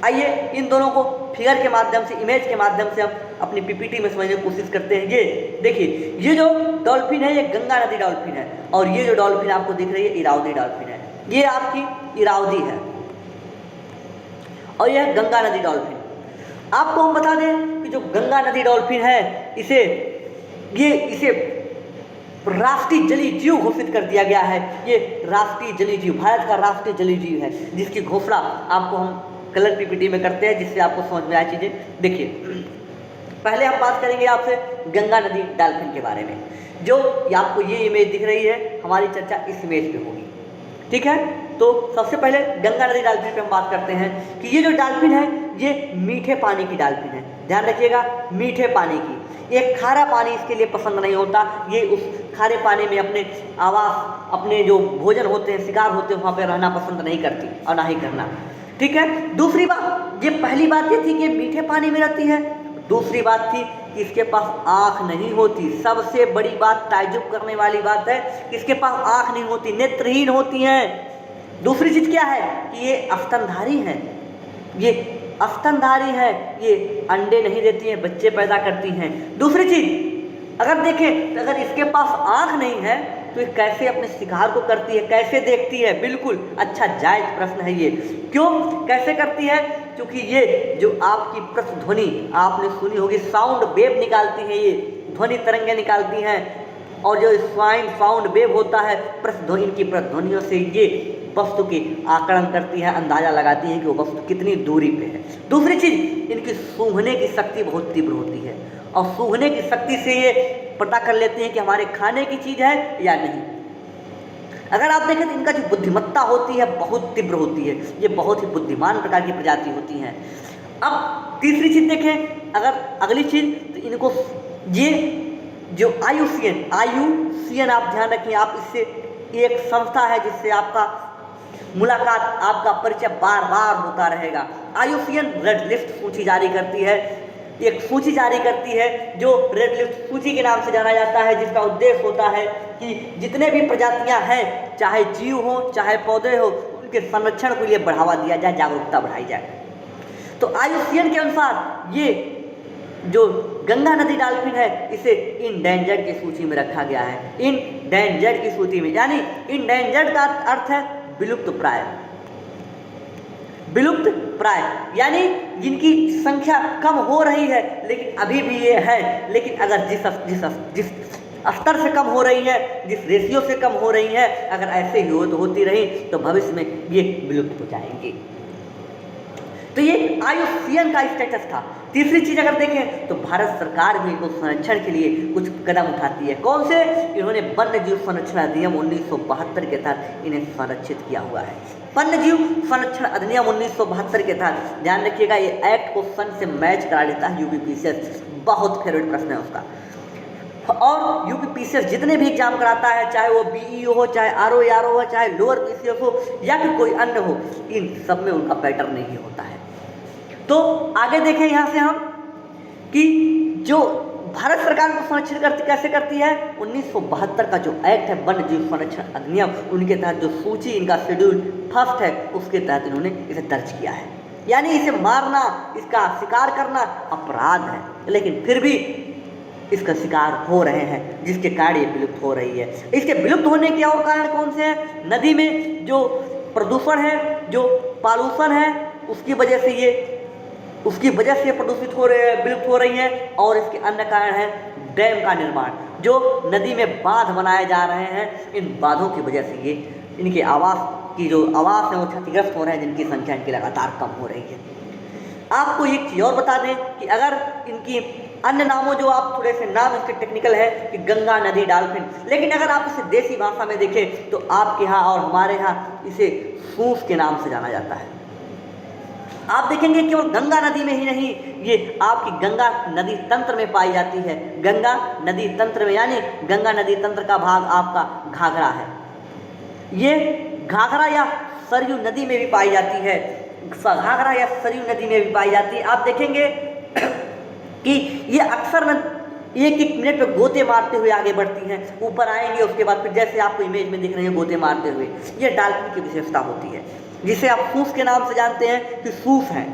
आइए इन दोनों को फिगर के माध्यम से, इमेज के माध्यम से हम अपनी पीपीटी में समझने की कोशिश करते हैं। ये देखिए, ये जो डॉल्फिन है ये गंगा नदी डॉल्फिन है और ये जो डॉल्फिन आपको दिख रही है इरावदी डॉल्फिन है। ये आपकी इरावदी है और यह गंगा नदी डॉल्फिन। आपको हम बता दें कि जो गंगा नदी डॉल्फिन है इसे राष्ट्रीय जलीय जीव घोषित कर दिया गया है। ये राष्ट्रीय जलीय जीव, भारत का राष्ट्रीय जलीय जीव है, जिसकी घोषणा आपको हम कलर पीपीटी में करते हैं, जिससे आपको समझ में आए चीज़ें। देखिए पहले हम बात करेंगे आपसे गंगा नदी डॉल्फिन के बारे में। जो आपको ये इमेज दिख रही है, हमारी चर्चा इस इमेज पे होगी। ठीक है, तो सबसे पहले गंगा नदी डॉल्फिन पे हम बात करते हैं कि ये जो डॉल्फिन है ये मीठे पानी की डॉल्फिन है। ध्यान रखिएगा, मीठे पानी की। ये खारा पानी इसके लिए पसंद नहीं होता, ये उस खारे पानी में अपने आवास, अपने जो भोजन होते हैं, शिकार होते हैं, वहाँ पे रहना पसंद नहीं करती और ना ही करना। ठीक है। दूसरी बात, ये पहली बात ये थी कि मीठे पानी में रहती है। दूसरी बात थी कि इसके पास आँख नहीं होती। सबसे बड़ी बात, ताज्जुब करने वाली बात है कि इसके पास आँख नहीं होती, नेत्रहीन होती हैं। दूसरी चीज़ क्या है कि ये स्तनधारी हैं, ये स्तनधारी है, ये अंडे नहीं देती हैं, बच्चे पैदा करती हैं। दूसरी चीज़ अगर देखें तो अगर इसके पास आँख नहीं है तो ये कैसे अपने शिकार को करती है, कैसे देखती है? बिल्कुल अच्छा जायज़ प्रश्न है ये। क्यों कैसे करती है? क्योंकि ये जो आपकी प्रतिध्वनि आपने सुनी होगी, साउंड वेव निकालती है, ये ध्वनि तरंगें निकालती हैं, और जो स्वाइन साउंड वेव होता है, प्रतिध्वनि, इनकी प्रतिध्वनियों से ये वस्तु की आकलन करती है, अंदाज़ा लगाती है कि वो वस्तु कितनी दूरी पे है। दूसरी चीज़, इनकी सूंघने की शक्ति बहुत तीव्र होती है, और सूंघने की शक्ति से ये पता कर लेते हैं कि हमारे खाने की चीज़ है या नहीं। अगर आप देखें तो इनका जो बुद्धिमत्ता होती है बहुत तीव्र होती है, ये बहुत ही बुद्धिमान प्रकार की प्रजाति होती हैं। अब तीसरी चीज़ देखें, अगर अगली चीज़, तो इनको ये जो आयुसीएन आप ध्यान रखिए, आप इससे एक संस्था है जिससे आपका मुलाकात, आपका परिचय बार बार होता रहेगा। आयुसीएन रेड लिस्ट सूची जारी करती है, एक सूची जारी करती है जो रेड लिस्ट सूची के नाम से जाना जाता है, जिसका उद्देश्य होता है कि जितने भी प्रजातियां हैं, चाहे जीव हो चाहे पौधे हो, उनके संरक्षण के लिए बढ़ावा दिया जाए, जागरूकता बढ़ाई जाए। तो आयुसीएन के अनुसार ये जो गंगा नदी डॉल्फिन है, इसे इंडेंजर्ड की सूची में रखा गया है। इंडेंजर्ड की सूची में, यानी इंडेंजर्ड का अर्थ है विलुप्त प्राय। विलुप्त प्राय यानी जिनकी संख्या कम हो रही है, लेकिन अभी भी ये है, लेकिन अगर जिस स्तर से कम हो रही है, जिस रेशियो से कम हो रही है, अगर ऐसे ही होती रही तो भविष्य में ये विलुप्त हो जाएंगी। तो ये आयुसीएन का स्टेटस था। तीसरी चीज़ अगर देखें तो भारत सरकार भी इनको संरक्षण के लिए कुछ कदम उठाती है। कौन से? इन्होंने वन्य जीव संरक्षण अधिनियम 1972 के तहत इन्हें संरक्षित किया हुआ है। वन्य जीव संरक्षण अधिनियम 1972 के तहत, ध्यान रखिएगा, ये एक्ट को सन से मैच करा लेता है यूपीपीसीएस। बहुत फेवरेट प्रश्न है उसका। और यूपीपीसीएस जितने भी एग्जाम कराता है, चाहे वो बीईओ हो, चाहे आरओ हो, चाहे लोअर पीसीएस हो, या फिर कोई अन्य हो, इन सब में उनका पैटर्न नहीं होता है। तो आगे देखें यहाँ से हम कि जो भारत सरकार को संरक्षित कैसे करती है। 1972 का जो एक्ट है वन्य जीव संरक्षण अधिनियम, उनके तहत जो सूची, इनका शेड्यूल फर्स्ट है, उसके तहत इन्होंने इसे दर्ज किया है। यानी इसे मारना, इसका शिकार करना अपराध है, लेकिन फिर भी इसका शिकार हो रहे हैं, जिसके कारण ये विलुप्त हो रही है। इसके विलुप्त होने के और कारण कौन से हैं? नदी में जो प्रदूषण है, जो पॉल्यूशन है, उसकी वजह से ये प्रदूषित हो रहे हैं, विलुप्त हो रही हैं। और इसके अन्य कारण है डैम का निर्माण, जो नदी में बांध बनाए जा रहे हैं, इन बांधों की वजह से ये इनके आवास है वो क्षतिग्रस्त हो रहे हैं, जिनकी संख्या इनकी लगातार कम हो रही है। आपको एक चीज़ और बता दें कि अगर इनकी अन्य नामों, जो आप थोड़े से नाम इसके टेक्निकल है कि गंगा नदी डॉल्फिन, लेकिन अगर आप इसे देसी भाषा में देखें तो आपके यहाँ और हमारे यहाँ इसे सूस के नाम से जाना जाता है। आप देखेंगे केवल गंगा नदी में ही नहीं, ये आपकी गंगा नदी तंत्र में पाई जाती है। गंगा नदी तंत्र में, यानी गंगा नदी तंत्र का भाग आपका घाघरा है। ये घाघरा या सरयू नदी में भी पाई जाती है, घाघरा या सरयू नदी में भी पाई जाती है। आप देखेंगे कि ये अक्सर एक मिनट पे गोते मारते हुए आगे बढ़ती हैं, ऊपर आएंगे, उसके बाद फिर जैसे आपको इमेज में दिख रहे हैं गोते मारते हुए, ये डॉल्फिन की विशेषता होती है, जिसे आप सूस के नाम से जानते हैं कि सूस हैं।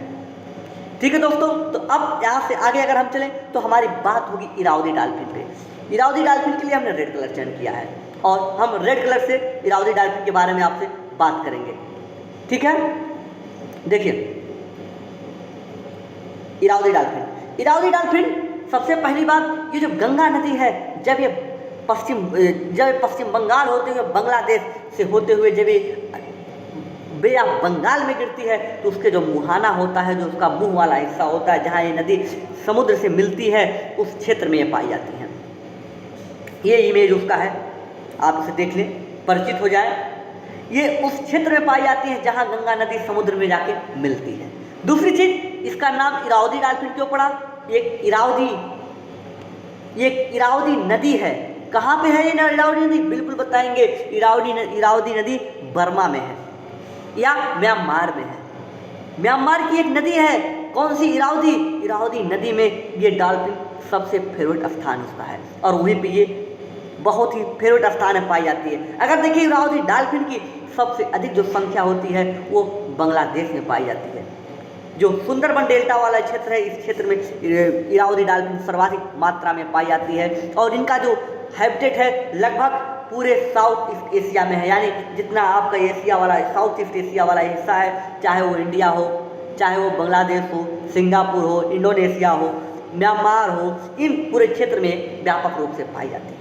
ठीक है दोस्तों, तो अब यहाँ से आगे अगर हम चलें तो हमारी बात होगी इरावदी डॉल्फिन पे। इरावदी डॉल्फिन के लिए हमने रेड कलर चयन किया है, और हम रेड कलर से इरावदी डॉल्फिन के बारे में आपसे बात करेंगे। ठीक है, देखिए इरावदी डॉल्फिन सबसे पहली बात, ये जो गंगा नदी है, जब ये पश्चिम बंगाल होते हुए, बांग्लादेश से होते हुए जब ये बे ऑफ बंगाल में गिरती है, तो उसके जो मुहाना होता है, जो उसका मुंह वाला हिस्सा होता है, जहाँ ये नदी समुद्र से मिलती है, उस क्षेत्र में ये पाई जाती हैं। ये इमेज उसका है, आप इसे देख लें, परिचित हो जाए। ये उस क्षेत्र में पाई जाती है जहाँ गंगा नदी समुद्र में जाके मिलती है। दूसरी चीज, इसका नाम इरावदी डॉल्फिन क्यों पड़ा? एक इरावदी नदी है। कहाँ पे है ये इरावदी नदी? बिल्कुल बताएंगे। इरावदी नदी बर्मा में है या म्यांमार में है। म्यांमार की एक नदी है, कौन सी? इरावदी नदी में ये डॉल्फिन सबसे फेवरेट स्थान उसका है और वहीं पे ये बहुत ही फेवरेट स्थान में पाई जाती है। अगर देखिए इरावदी डॉल्फिन की सबसे अधिक जो संख्या होती है वो बांग्लादेश में पाई जाती है। जो सुंदरबन डेल्टा वाला क्षेत्र है, इस क्षेत्र में इरावदी डॉल्फिन सर्वाधिक मात्रा में पाई जाती है और इनका जो हैबिटेट है लगभग पूरे साउथ ईस्ट एशिया में है। यानी जितना आपका एशिया वाला साउथ ईस्ट एशिया वाला हिस्सा है, चाहे वो इंडिया हो, चाहे वो बांग्लादेश हो, सिंगापुर हो, इंडोनेशिया हो, म्यांमार हो, इन पूरे क्षेत्र में व्यापक रूप से पाई जाती है।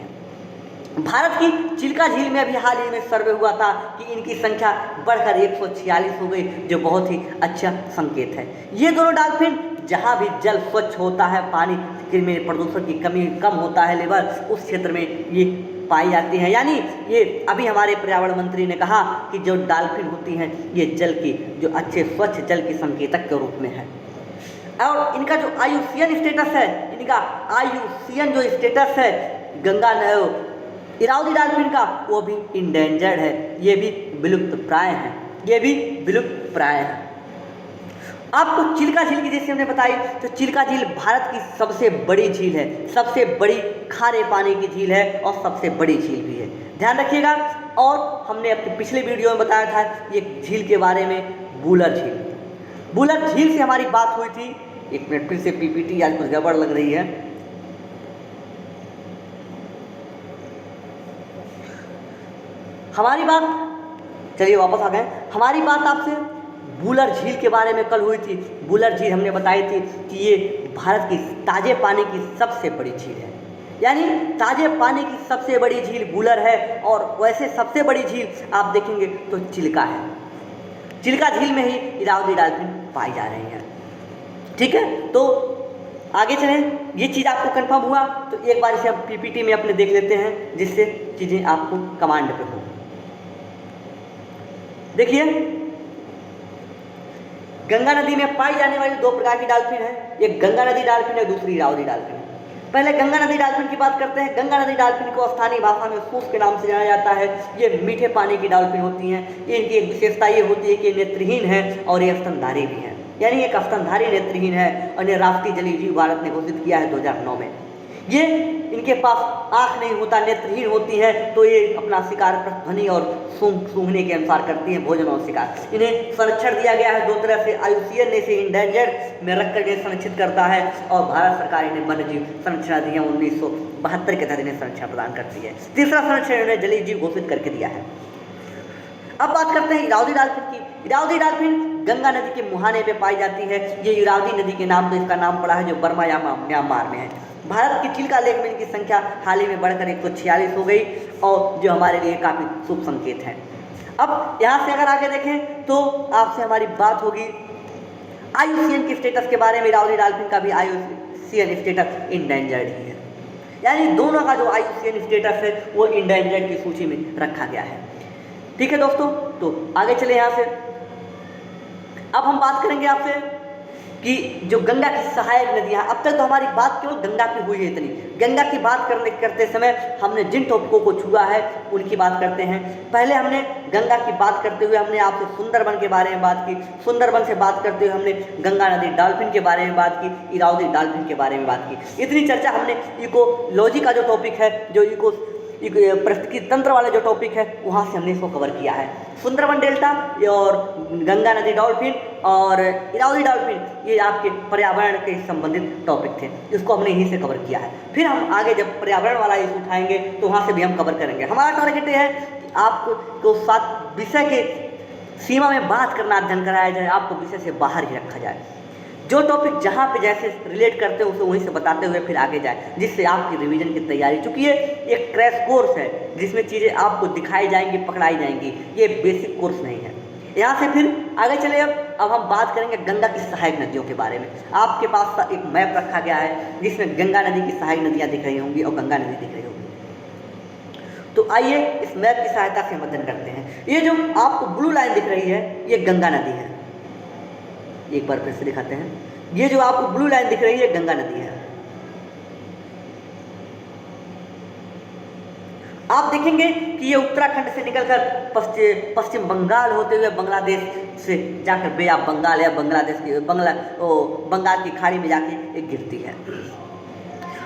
भारत की चिल्का झील में अभी हाल ही में सर्वे हुआ था कि इनकी संख्या बढ़कर 146 हो गई, जो बहुत ही अच्छा संकेत है। ये दोनों डॉल्फिन जहाँ भी जल स्वच्छ होता है, पानी में प्रदूषण की कमी कम होता है लेवल, उस क्षेत्र में ये पाई जाती हैं। यानी ये अभी हमारे पर्यावरण मंत्री ने कहा कि जो डॉल्फिन होती हैं ये जल की जो अच्छे स्वच्छ जल की संकेतक के रूप में है। और इनका जो IUCN स्टेटस है, इनका IUCN जो स्टेटस है गंगा इरावदी डॉल्फिन का, वो भी इंडेंजर्ड है, ये भी विलुप्त प्राय है, ये भी विलुप्त प्राय है। आपको चिल्का झील की जैसे हमने बताई, तो चिल्का झील भारत की सबसे बड़ी झील है, सबसे बड़ी खारे पानी की झील है और सबसे बड़ी झील भी है, ध्यान रखिएगा। और हमने अपने पिछले वीडियो में बताया था ये झील के बारे में, वुलर झील से हमारी बात हुई थी। एक मिनट, फिर से PPT आज कुछ गड़बड़ लग रही है। हमारी बात, चलिए वापस आ गए। हमारी बात आपसे वुलर झील के बारे में कल हुई थी। वुलर झील हमने बताई थी कि ये भारत की ताजे पानी की सबसे बड़ी झील है, यानी ताजे पानी की सबसे बड़ी झील वुलर है। और वैसे सबसे बड़ी झील आप देखेंगे तो चिल्का है। चिल्का झील में ही इरावदी डॉल्फिन पाई जा रही है। ठीक है, तो आगे चलें। ये चीज़ आपको कंफर्म हुआ तो एक बार इसे हम PPT में अपने देख लेते हैं, जिससे चीज़ें आपको कमांड पे हो। देखिए, गंगा नदी में पाई जाने वाली दो प्रकार की डॉल्फिन है, एक गंगा नदी डॉल्फिन है, दूसरी इरावदी डॉल्फिन है। पहले गंगा नदी डॉल्फिन की बात करते हैं। गंगा नदी डॉल्फिन को स्थानीय भाषा में सूस के नाम से जाना जाता है। ये मीठे पानी की डॉल्फिन होती हैं। इनकी एक विशेषता ये होती है कि नेत्रहीन है और ये स्तनधारी भी है, यानी एक स्तनधारी नेत्रहीन है और ये राष्ट्रीय जलीय जीव भारत ने घोषित किया है 2009 में। ये इनके पास आँख नहीं होता, नेत्रहीन होती है, तो ये अपना शिकार ध्वनि और सूंघने के अनुसार करती हैं, भोजन और शिकार। इन्हें संरक्षण दिया गया है दो तरह से। IUCN ने इसे इंडेंजर्ड में रखकर इन्हें संरक्षित करता है और भारत सरकार इन्हें वन्य जीव संरक्षण अधिनियम 1972 के तहत इन्हें संरक्षण प्रदान करती है। तीसरा संरक्षण इन्हें जलीय जीव घोषित करके दिया है। अब बात करते हैं इरावदी डॉल्फिन की। इरावदी डॉल्फिन गंगा नदी के मुहाने पे पाई जाती है। ये इरावदी नदी के नाम पे इसका नाम पड़ा है, जो बर्मा या म्यांमार में है। भारत की चिल्का लेक में इनकी संख्या हाल ही में बढ़कर 146 हो गई और जो हमारे लिए काफ़ी शुभ संकेत है। अब यहाँ से अगर आगे देखें तो आपसे हमारी बात होगी IUCN के स्टेटस के बारे में। इरावदी डॉल्फिन का भी IUCN स्टेटस इंडेंजर्ड ही है, यानी दोनों का जो IUCN स्टेटस है वो इंडेंजर्ड की सूची में रखा गया है। ठीक है दोस्तों, तो आगे चले यहाँ से। अब हम बात करेंगे आपसे कि जो गंगा की सहायक नदियाँ, अब तक तो हमारी बात केवल गंगा की हुई है इतनी। गंगा की बात करते समय हमने जिन टॉपिकों को छुआ है उनकी बात करते हैं। पहले हमने गंगा की बात करते हुए हमने आपसे सुंदरबन के बारे में बात की। सुंदरबन से बात करते हुए हमने गंगा नदी डॉल्फिन के बारे में बात की, इरावदी डॉल्फिन के बारे में बात की। इतनी चर्चा हमने इकोलॉजी का जो टॉपिक है, जो परिस्थिति तंत्र वाला जो टॉपिक है, वहाँ से हमने इसको कवर किया है। सुंदरबन डेल्टा और गंगा नदी डॉल्फिन और इरावदी डॉल्फिन, ये आपके पर्यावरण के संबंधित टॉपिक थे, इसको हमने यहीं से कवर किया है। फिर हम आगे जब पर्यावरण वाला इशू उठाएंगे तो वहाँ से भी हम कवर करेंगे। हमारा टारगेट ये है कि आपको साथ विषय के सीमा में बात करना अध्ययन कराया जाए, आपको विषय से बाहर ही रखा जाए। जो टॉपिक जहाँ पे जैसे रिलेट करते हैं उसे वहीं से बताते हुए फिर आगे जाए, जिससे आपकी रिवीजन की तैयारी, चूँकि ये एक क्रैश कोर्स है जिसमें चीज़ें आपको दिखाई जाएंगी, पकड़ाई जाएंगी, ये बेसिक कोर्स नहीं है। यहाँ से फिर आगे चले। अब हम बात करेंगे गंगा की सहायक नदियों के बारे में। आपके पास एक मैप रखा गया है जिसमें गंगा नदी की सहायक नदियाँ दिख रही होंगी और गंगा नदी दिख रही होगी। तो आइए इस मैप की सहायता से हम अध्ययन करते हैं। ये जो आपको ब्लू लाइन दिख रही है ये गंगा नदी है। एक बार फिर से दिखाते हैं, ये जो आपको ब्लू लाइन दिख रही है गंगा नदी है। आप देखेंगे कि ये उत्तराखंड से निकलकर पश्चिम बंगाल होते हुए बांग्लादेश से जाकर बे ऑफ बंगाल या बांग्लादेश की बंगाल की खाड़ी में जाके एक गिरती है।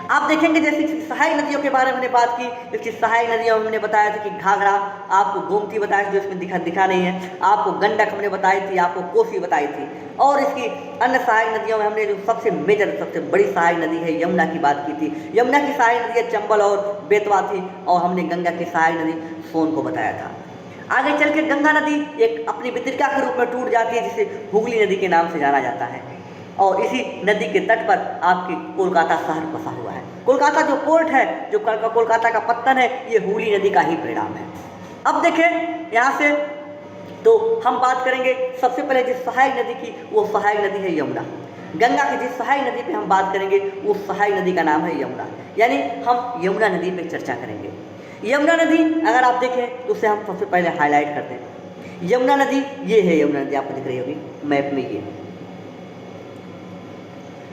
आप देखेंगे जैसे कि सहायक नदियों के बारे में हमने बात की, इसकी सहायक नदियों में हमने बताया था कि घाघरा, आपको गोमती बताया जो इसमें दिखा नहीं है, आपको गंडक हमने बताई थी, आपको कोसी बताई थी। और इसकी अन्य सहायक नदियों में हमने जो सबसे मेजर सबसे बड़ी सहायक नदी है यमुना की बात की थी। यमुना की सहायक नदी चंबल और बेतवा थी, और हमने गंगा की सहायक नदी सोन को बताया था। आगे चल के गंगा नदी एक अपनी वितरिका के रूप में टूट जाती है जिसे हुगली नदी के नाम से जाना जाता है, और इसी नदी के तट पर आपकी कोलकाता शहर बसा हुआ है। कोलकाता जो पोर्ट है, जो कोलकाता का पत्तन है, ये हुगली नदी का ही परिणाम है। अब देखें यहाँ से तो हम बात करेंगे सबसे पहले जिस सहायक नदी की, वो सहायक नदी है यमुना। गंगा की जिस सहायक नदी पे हम बात करेंगे उस सहायक नदी का नाम है यमुना, यानी हम यमुना नदी पे चर्चा करेंगे। यमुना नदी अगर आप देखें तो उसे हम सबसे पहले हाईलाइट करते हैं। यमुना नदी ये है, यमुना नदी आपको दिख रही होगी मैप में। ये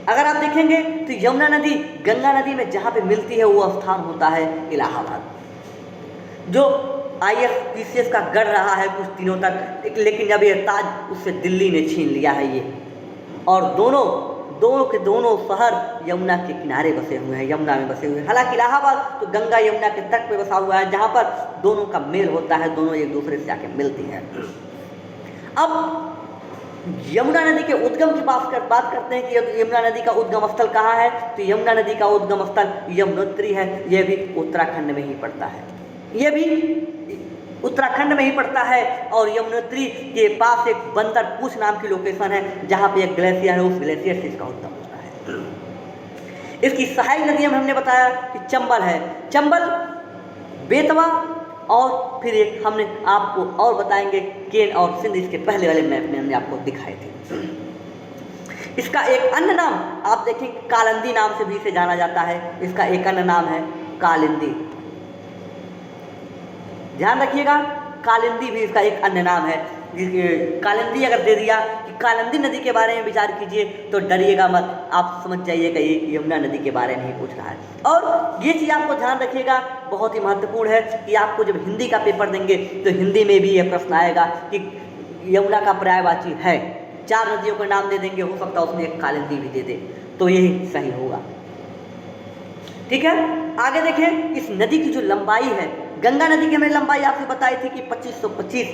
अगर आप देखेंगे तो यमुना नदी गंगा नदी में जहाँ पे मिलती है वो स्थान होता है इलाहाबाद, जो ISPCS का गढ़ रहा है कुछ दिनों तक, लेकिन जब ये ताज उससे दिल्ली ने छीन लिया है ये। और दोनों के दोनों शहर यमुना के किनारे बसे हुए हैं, यमुना में बसे हुए हैं। हालांकि इलाहाबाद तो गंगा यमुना के तट पे बसा हुआ है, जहाँ पर दोनों का मेल होता है, दोनों एक दूसरे से आके मिलती हैं। अब यमुना नदी के उद्गम की बात करते हैं कि यमुना नदी का उद्गम स्थल कहाँ है। तो यमुना नदी का उद्गम स्थल यमुनोत्री है, यह भी उत्तराखंड में ही पड़ता है, यह भी उत्तराखंड में ही पड़ता है। और यमुनोत्री के पास एक बंदरपूछ नाम की लोकेशन है, जहाँ पे एक ग्लेशियर है, उस ग्लेशियर से इसका उद्गम होता है। इसकी सहायक नदियों में हमने बताया कि चंबल है, चंबल, बेतवा, और फिर एक हमने आपको और बताएंगे केन और सिंध, इसके पहले वाले मैप में हमने आपको दिखाए थे। इसका एक अन्य नाम आप देखें कालिंदी नाम से भी इसे जाना जाता है। इसका एक अन्य नाम है कालिंदी, ध्यान रखिएगा, कालिंदी भी इसका एक अन्य नाम है। कालिंदी अगर दे दिया कि कालिंदी नदी के बारे में विचार कीजिए तो डरिएगा मत, आप समझ जाइएगा ये यमुना नदी के बारे में ही पूछ रहा है। और ये चीज़ आपको ध्यान रखिएगा, बहुत ही महत्वपूर्ण है कि आपको जब हिंदी का पेपर देंगे तो हिंदी में भी ये प्रश्न आएगा कि यमुना का पर्यायवाची है, 4 नदियों के नाम दे देंगे, हो सकता है उसमें एक कालिंदी भी दे दे, तो यही सही होगा। ठीक है, आगे देखें इस नदी की जो लंबाई है, गंगा नदी की मैंने लंबाई आपसे बताई थी कि 2525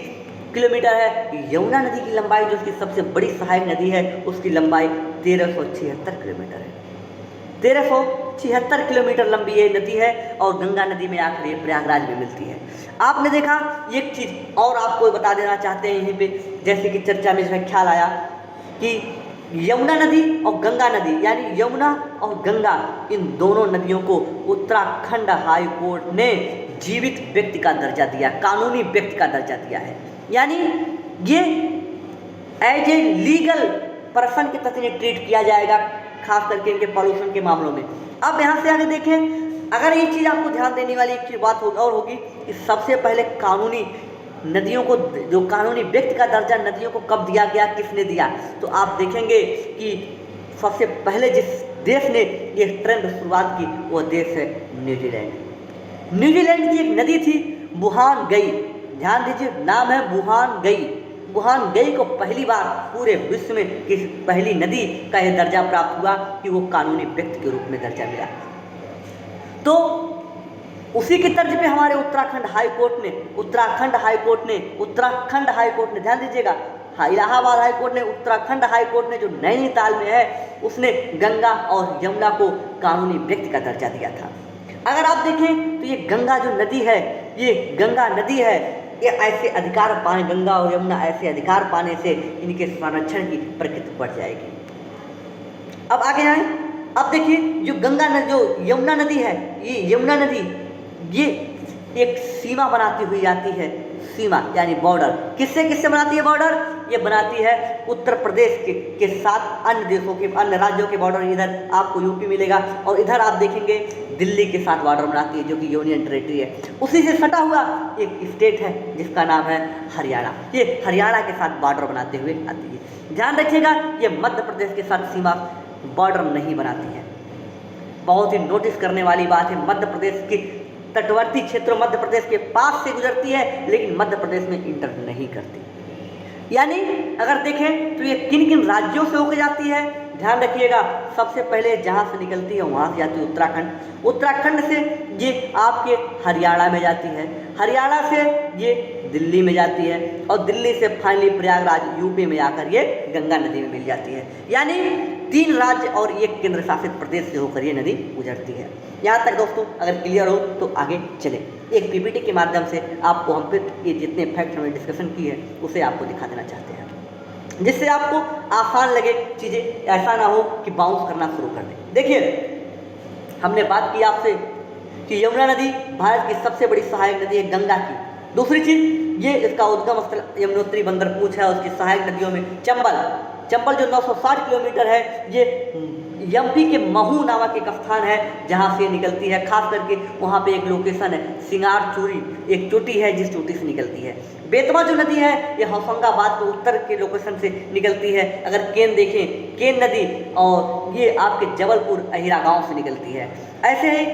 किलोमीटर है। यमुना नदी की लंबाई जो उसकी सबसे बड़ी सहायक नदी है उसकी लंबाई 1376 किलोमीटर है। 1376 किलोमीटर लंबी ये नदी है, और गंगा नदी में आकर ये प्रयागराज में मिलती है। आपने देखा एक चीज़ और आपको बता देना चाहते हैं यहीं पे, जैसे कि चर्चा में इसमें ख्याल आया कि यमुना नदी और गंगा नदी, यानी यमुना और गंगा, इन दोनों नदियों को उत्तराखंड हाई कोर्ट ने जीवित व्यक्ति का दर्जा दिया, कानूनी व्यक्ति का दर्जा दिया है, यानी ये एज ए लीगल पर्सन के तरीके ट्रीट किया जाएगा, खास करके इनके पॉल्यूशन के मामलों में। अब यहाँ से आगे देखें, अगर ये चीज़ आपको ध्यान देने वाली एक चीज़ बात और होगी कि सबसे पहले कानूनी नदियों को, जो कानूनी व्यक्ति का दर्जा नदियों को कब दिया गया, किसने दिया, तो आप देखेंगे कि सबसे पहले जिस देश ने ये ट्रेंड शुरुआत की वो देश है न्यूजीलैंड। न्यूजीलैंड की एक नदी थी बुहान गई, ध्यान दीजिए नाम है बुहान गई। बुहान गई को पहली बार पूरे विश्व में किस पहली नदी का यह दर्जा प्राप्त हुआ कि वो कानूनी व्यक्ति के रूप में दर्जा मिला। तो उसी की तर्ज पे हमारे उत्तराखंड हाई कोर्ट ने ध्यान दीजिएगा, इलाहाबाद हाई कोर्ट ने, उत्तराखंड हाई कोर्ट ने जो नैनीताल में है उसने गंगा और यमुना को कानूनी व्यक्ति का दर्जा दिया था। अगर आप देखें तो ये गंगा जो नदी है, ये गंगा नदी है, ये ऐसे अधिकार पाने, गंगा और यमुना ऐसे अधिकार पाने से इनके संरक्षण की प्रकृति बढ़ जाएगी। अब आगे आए, अब देखिए जो जो यमुना नदी है, ये यमुना नदी ये एक सीमा बनाती हुई आती है, सीमा यानी बॉर्डर। किससे किससे बनाती है बॉर्डर? ये बनाती है उत्तर प्रदेश के साथ अन्य देशों के, अन्य राज्यों के बॉर्डर। इधर आपको यूपी मिलेगा और इधर आप देखेंगे दिल्ली के साथ बॉर्डर बनाती है जो कि यूनियन टेरेटरी है। उसी से सटा हुआ एक स्टेट है जिसका नाम है हरियाणा। ये हरियाणा के साथ बॉर्डर बनाते हुए आती है। ध्यान रखिएगा, ये मध्य प्रदेश के साथ सीमा बॉर्डर नहीं बनाती है। बहुत ही नोटिस करने वाली बात है, मध्य प्रदेश की तटवर्ती क्षेत्रों मध्य प्रदेश के पास से गुजरती है लेकिन मध्य प्रदेश में इंटर नहीं करती। यानी अगर देखें तो ये किन किन राज्यों से होकर जाती है, ध्यान रखिएगा। सबसे पहले जहाँ से निकलती है वहाँ से जाती है उत्तराखंड। उत्तराखंड से ये आपके हरियाणा में जाती है, हरियाणा से ये दिल्ली में जाती है और दिल्ली से फाइनली प्रयागराज यूपी में आकर ये गंगा नदी में मिल जाती है। यानी 3 राज्य और 1 केंद्र शासित प्रदेश से होकर ये नदी गुजरती है। यहाँ तक दोस्तों अगर क्लियर हो तो आगे चले। एक पीपीटी के माध्यम से आपको हम फिर ये जितने फैक्ट हमने डिस्कशन की है उसे आपको दिखा देना चाहते हैं, जिससे आपको आसान लगे, चीज़ें ऐसा ना हो कि बाउंस करना शुरू कर दें। देखिए, हमने बात की आपसे कि यमुना नदी भारत की सबसे बड़ी सहायक नदी है गंगा की। दूसरी चीज़, ये इसका उद्गम स्थल यमुनोत्री बंदर पूछ है। उसकी सहायक नदियों में चंबल जो 960 किलोमीटर है, ये एमपी के महू नामक एक स्थान है जहाँ से निकलती है। खास करके वहाँ पे एक लोकेशन है सिंगार चोरी, एक चोटी है जिस चोटी से निकलती है। बेतवा जो नदी है ये होशंगाबाद के उत्तर के लोकेशन से निकलती है। अगर केन देखें, केन नदी और ये आपके जबलपुर अहिरा गांव से निकलती है। ऐसे ही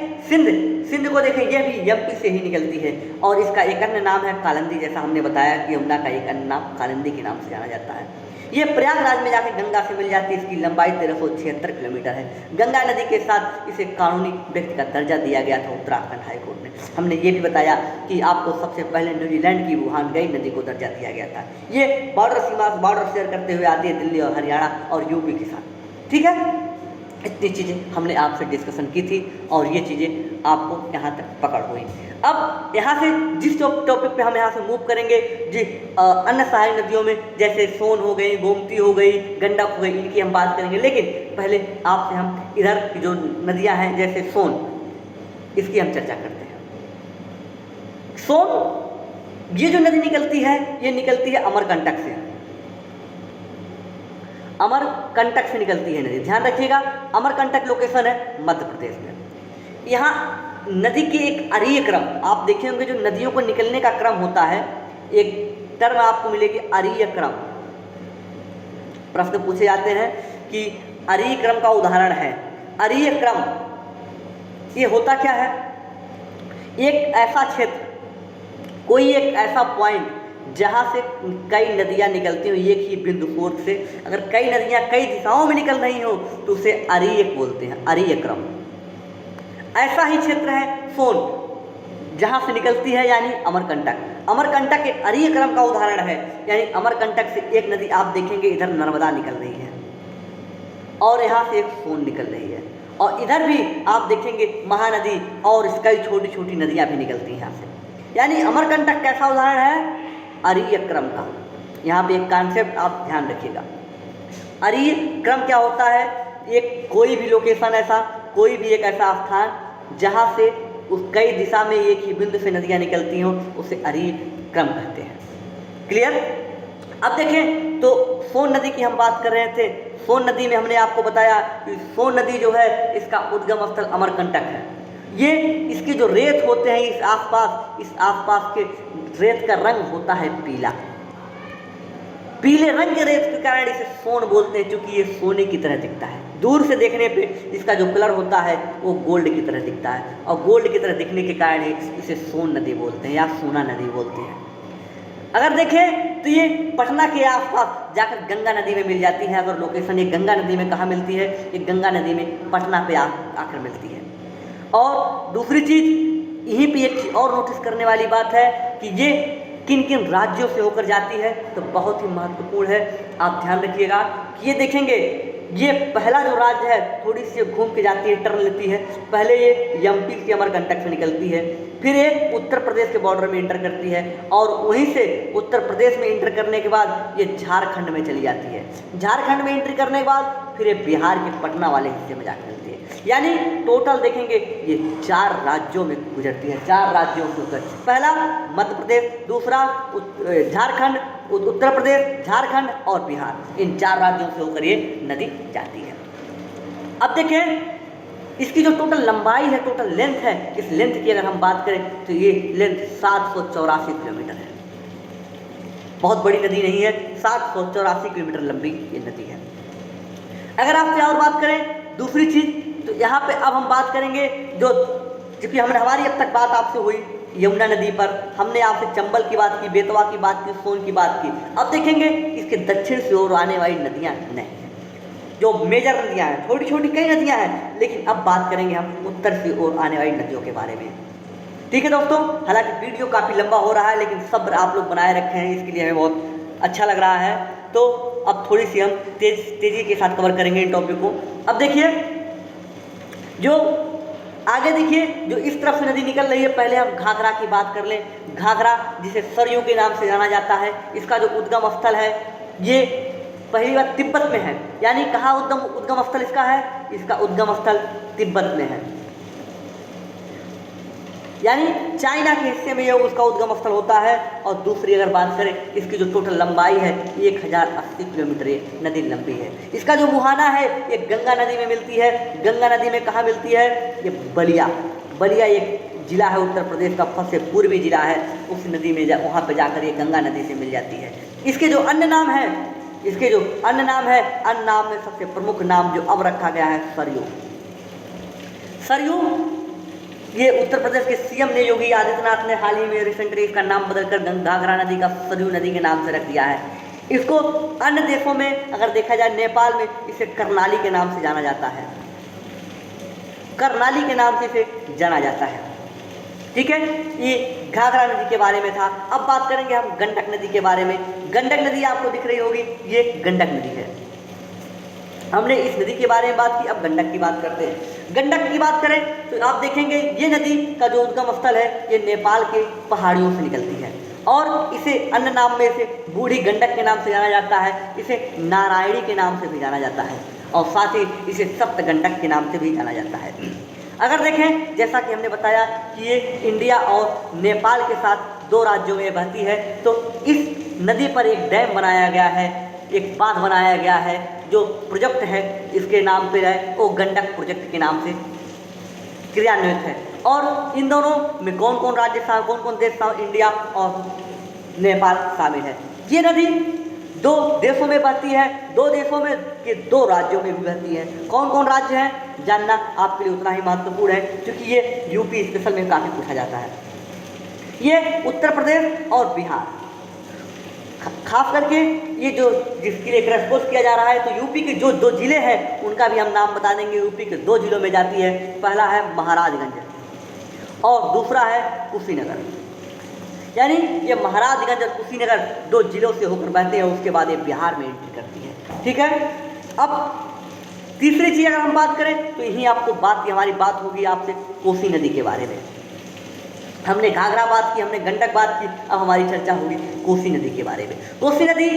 सिंध को देखें, ये भी एमपी से ही निकलती है और इसका एक अन्य नाम है कालिंदी। जैसा हमने बताया कि यमुना का एक अन्य नाम कालिंदी के नाम से जाना जाता है। ये प्रयागराज में जाकर गंगा से मिल जाती है। इसकी लंबाई 1376 किलोमीटर है। गंगा नदी के साथ इसे कानूनी व्यक्ति का दर्जा दिया गया था उत्तराखंड हाईकोर्ट ने। हमने ये भी बताया कि आपको सबसे पहले न्यूजीलैंड की वुहान गई नदी को दर्जा दिया गया था। ये बॉर्डर शेयर करते हुए आती है दिल्ली और हरियाणा और यूपी के साथ। ठीक है, इतनी चीज़ें हमने आपसे डिस्कशन की थी और ये चीज़ें आपको यहाँ तक पकड़ हुई। अब यहाँ से जिस टॉपिक पे हम यहाँ से मूव करेंगे जी, अन्य सहायक नदियों में जैसे सोन हो गई, गोमती हो गई, गंडक हो गई, इनकी हम बात करेंगे। लेकिन पहले आपसे हम इधर की जो नदियाँ हैं जैसे सोन, इसकी हम चर्चा करते हैं। सोन ये जो नदी निकलती है ये निकलती है अमरकंटक से। अमरकंटक से निकलती है नदी। ध्यान रखिएगा, अमरकंटक लोकेशन है मध्य प्रदेश में। यहाँ नदी के एक अरीय क्रम आप देखे होंगे, जो नदियों को निकलने का क्रम होता है, एक टर्म आपको मिलेगी अरीय क्रम। प्रश्न पूछे जाते हैं कि अरीय क्रम का उदाहरण है। अरीय क्रम ये होता क्या है? एक ऐसा क्षेत्र, कोई एक ऐसा पॉइंट जहाँ से कई नदियाँ निकलती हो एक ही बिंदु कोण से। अगर कई नदियाँ कई दिशाओं में निकल रही हो तो उसे अरीयक बोलते हैं, अरीय क्रम। ऐसा ही क्षेत्र है सोन, जहाँ से निकलती है यानी अमरकंटक। अमरकंटक एक अरीय क्रम का उदाहरण है। यानी अमरकंटक से एक नदी आप देखेंगे इधर नर्मदा निकल रही है और यहाँ से एक सोन निकल रही है, और इधर भी आप देखेंगे महानदी और कई छोटी छोटी नदियाँ भी निकलती हैं यहाँ से। यानी अमरकंटक कैसा उदाहरण है? अरीय क्रम का। यहाँ पे एक कॉन्सेप्ट आप ध्यान रखिएगा। अरीय क्रम क्या होता है? एक कोई भी लोकेशन ऐसा, कोई भी एक ऐसा स्थान जहाँ से उस कई दिशा में एक ही बिंदु से नदियाँ निकलती हों, उसे अरीय क्रम कहते हैं। क्लियर? अब देखें तो सोन नदी की हम बात कर रहे थे। सोन नदी में हमने आपको बताया कि सोन नदी जो है इसका उद्गम स्थल अमरकंटक है। ये इसके जो रेत होते हैं इस आसपास के रेत का रंग होता है पीला। पीले रंग के रेत के कारण इसे सोन बोलते हैं, क्योंकि ये सोने की तरह दिखता है। दूर से देखने पे इसका जो कलर होता है वो गोल्ड की तरह दिखता है, और गोल्ड की तरह दिखने के कारण इसे सोन नदी बोलते हैं या सोना नदी बोलते हैं। अगर देखें तो ये पटना के आसपास जाकर गंगा नदी में मिल जाती है। अगर लोकेशन ये गंगा नदी में कहाँ मिलती है? ये गंगा नदी में पटना पे आकर मिलती है। और दूसरी चीज़ यहीं पे एक चीज़ और नोटिस करने वाली बात है कि ये किन किन राज्यों से होकर जाती है, तो बहुत ही महत्वपूर्ण है। आप ध्यान रखिएगा कि ये देखेंगे ये पहला जो राज्य है थोड़ी सी घूम के जाती है, टर्न लेती है। पहले ये एमपी के अमरकंटक से निकलती है, फिर ये उत्तर प्रदेश के बॉर्डर में इंटर करती है, और वहीं से उत्तर प्रदेश में इंटर करने के बाद ये झारखंड में चली जाती है। झारखंड में एंट्री करने के बाद फिर ये बिहार के पटना वाले हिस्से में जाकर मिलती है। यानी टोटल देखेंगे ये 4 राज्यों में गुजरती है, 4 राज्यों से होकर। पहला मध्य प्रदेश, दूसरा झारखंड, उत्तर प्रदेश, झारखंड और बिहार, इन 4 राज्यों से होकर ये नदी जाती है। अब देखें इसकी जो टोटल लंबाई है, टोटल लेंथ है, इस लेंथ की अगर हम बात करें तो ये लेंथ 784 किलोमीटर है। बहुत बड़ी नदी नहीं है, 784 किलोमीटर लंबी ये नदी है। अगर आपसे और बात करें दूसरी चीज़, तो यहाँ पे अब हम बात करेंगे क्योंकि हमने हमारी अब तक बात आपसे हुई यमुना नदी पर, हमने आपसे चंबल की बात की, बेतवा की बात की, सोन की बात की। अब देखेंगे इसके दक्षिण से ओर आने वाली नदियाँ नहीं, जो मेजर नदियाँ हैं, छोटी छोटी कई नदियाँ हैं, लेकिन अब बात करेंगे हम उत्तर की ओर आने वाली नदियों के बारे में। ठीक है दोस्तों, हालांकि वीडियो काफ़ी लंबा हो रहा है, लेकिन सब्र आप लोग बनाए रखे हैं, इसके लिए हमें बहुत अच्छा लग रहा है। तो अब थोड़ी सी हम तेज़ी के साथ कवर करेंगे इन टॉपिक को। अब देखिए, जो आगे देखिए, जो इस तरफ से नदी निकल रही है, पहले हम घाघरा की बात कर लें। घाघरा, जिसे सरयू के नाम से जाना जाता है, इसका जो उद्गम स्थल है ये पहली बार तिब्बत में है। यानी कहाँ उद्गम स्थल इसका है? इसका उद्गम स्थल तिब्बत में है, यानी चाइना के हिस्से में यह उसका उद्गम स्थल होता है। और दूसरी अगर बात करें, इसकी जो टोटल लंबाई है 1080 किलोमीटर ये नदी लंबी है। इसका जो मुहाना है ये गंगा नदी में मिलती है। गंगा नदी में कहाँ मिलती है? ये बलिया एक जिला है उत्तर प्रदेश का, सबसे पूर्वी जिला है, उस नदी में वहाँ पर जाकर ये गंगा नदी से मिल जाती है। इसके जो अन्य नाम है, अन्य नाम में सबसे प्रमुख नाम जो अब रखा गया है सरयू। ये उत्तर प्रदेश के सीएम ने योगी आदित्यनाथ ने हाल ही में रिसेंटली इसका नाम बदलकर घाघरा नदी का सरयू नदी के नाम से रख दिया है। इसको अन्य देशों में अगर देखा जाए, नेपाल में इसे कर्णाली के नाम से जाना जाता है, कर्णाली के नाम से इसे जाना जाता है। ठीक है, ये घाघरा नदी के बारे में था। अब बात करेंगे हम गंडक नदी के बारे में। गंडक नदी आपको दिख रही होगी, ये गंडक नदी है। हमने इस नदी के बारे में बात की, अब गंडक की बात करते हैं। गंडक की बात करें तो आप देखेंगे ये नदी का जो उद्गम स्थल है ये नेपाल के पहाड़ियों से निकलती है, और इसे अन्य नाम में इसे बूढ़ी गंडक के नाम से जाना जाता है, इसे नारायणी के नाम से भी जाना जाता है, और साथ ही इसे सप्त गंडक के नाम से भी जाना जाता है। अगर देखें, जैसा कि हमने बताया कि ये इंडिया और नेपाल के साथ 2 राज्यों में बहती है, तो इस नदी पर एक डैम बनाया गया है, एक बांध बनाया गया है, जो प्रोजेक्ट है इसके नाम पे है, वो गंडक प्रोजेक्ट के नाम से क्रियान्वित है। और इन दोनों में कौन कौन देश इंडिया और नेपाल शामिल है। ये नदी 2 देशों में बहती है, 2 देशों में के 2 राज्यों में भी बहती है। कौन कौन राज्य हैं जानना आपके लिए उतना ही महत्वपूर्ण है, क्योंकि ये यूपी स्पेशल में काफ़ी पूछा जाता है। ये उत्तर प्रदेश और बिहार, खास करके ये जिसके लिए क्रैश कोर्स किया जा रहा है, तो यूपी के जो 2 जिले हैं उनका भी हम नाम बता देंगे। यूपी के 2 जिलों में जाती है, पहला है महाराजगंज और दूसरा है कुशीनगर। यानी ये महाराजगंज और कुशीनगर 2 जिलों से होकर बहते हैं, उसके बाद ये बिहार में एंट्री करती है। ठीक है, अब तीसरी चीज़ अगर हम बात करें तो यही हमारी बात होगी आपसे कोसी नदी के बारे में। हमने घाघरा बात की, हमने गंडक बात की, अब हमारी चर्चा होगी कोसी नदी के बारे में। कोसी नदी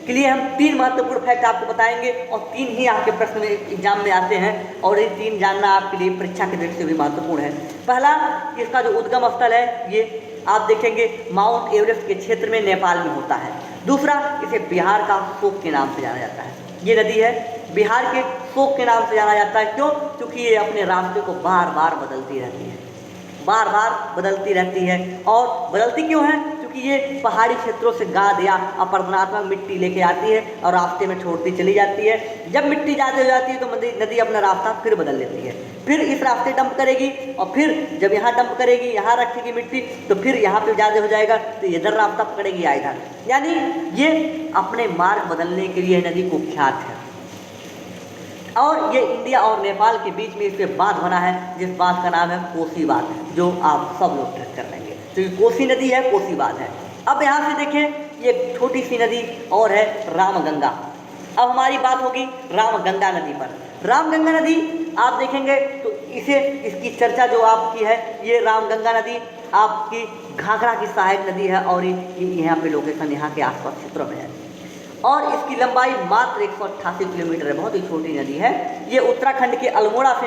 के लिए हम 3 महत्वपूर्ण फैक्ट आपको बताएंगे, और 3 ही आपके प्रश्न में एग्जाम में आते हैं, और ये 3 जानना आपके लिए परीक्षा के दृष्टि से भी महत्वपूर्ण है। पहला, इसका जो उद्गम स्थल है ये आप देखेंगे माउंट एवरेस्ट के क्षेत्र में नेपाल में होता है। दूसरा, इसे बिहार का शोक के नाम से जाना जाता है। ये नदी है बिहार के शोक के नाम से जाना जाता है। क्यों? क्योंकि ये अपने रास्ते को बार बार बदलती रहती है, और बदलती क्यों है? क्योंकि ये पहाड़ी क्षेत्रों से गाद या अपरदनात्मक मिट्टी लेके आती है और रास्ते में छोड़ती चली जाती है। जब मिट्टी ज़्यादा हो जाती है तो नदी अपना रास्ता फिर बदल लेती है, फिर इस रास्ते डंप करेगी, और फिर जब यहाँ डंप करेगी, यहाँ रखेगी मिट्टी, तो फिर यहाँ पे ज़्यादा हो जाएगा तो इधर रास्ता पकड़ेगी या इधर। यानी ये अपने मार्ग बदलने के लिए नदी कुख्यात है। और ये इंडिया और नेपाल के बीच में इसमें बांध बना है, जिस बांध का नाम है कोसी बांध, जो आप सब लोग ट्रेस कर लेंगे। तो ये कोसी नदी है, कोसी बांध है। अब यहाँ से देखें, ये छोटी सी नदी और है रामगंगा। अब हमारी बात होगी रामगंगा नदी पर। रामगंगा नदी आप देखेंगे तो इसकी चर्चा जो आपकी है, ये रामगंगा नदी आपकी घाघरा की सहायक नदी है, और यहाँ पे लोकेशन यहाँ के आसपास क्षेत्रों में है, और इसकी लंबाई मात्र 188 किलोमीटर है, बहुत ही छोटी नदी है। ये उत्तराखंड के अल्मोड़ा से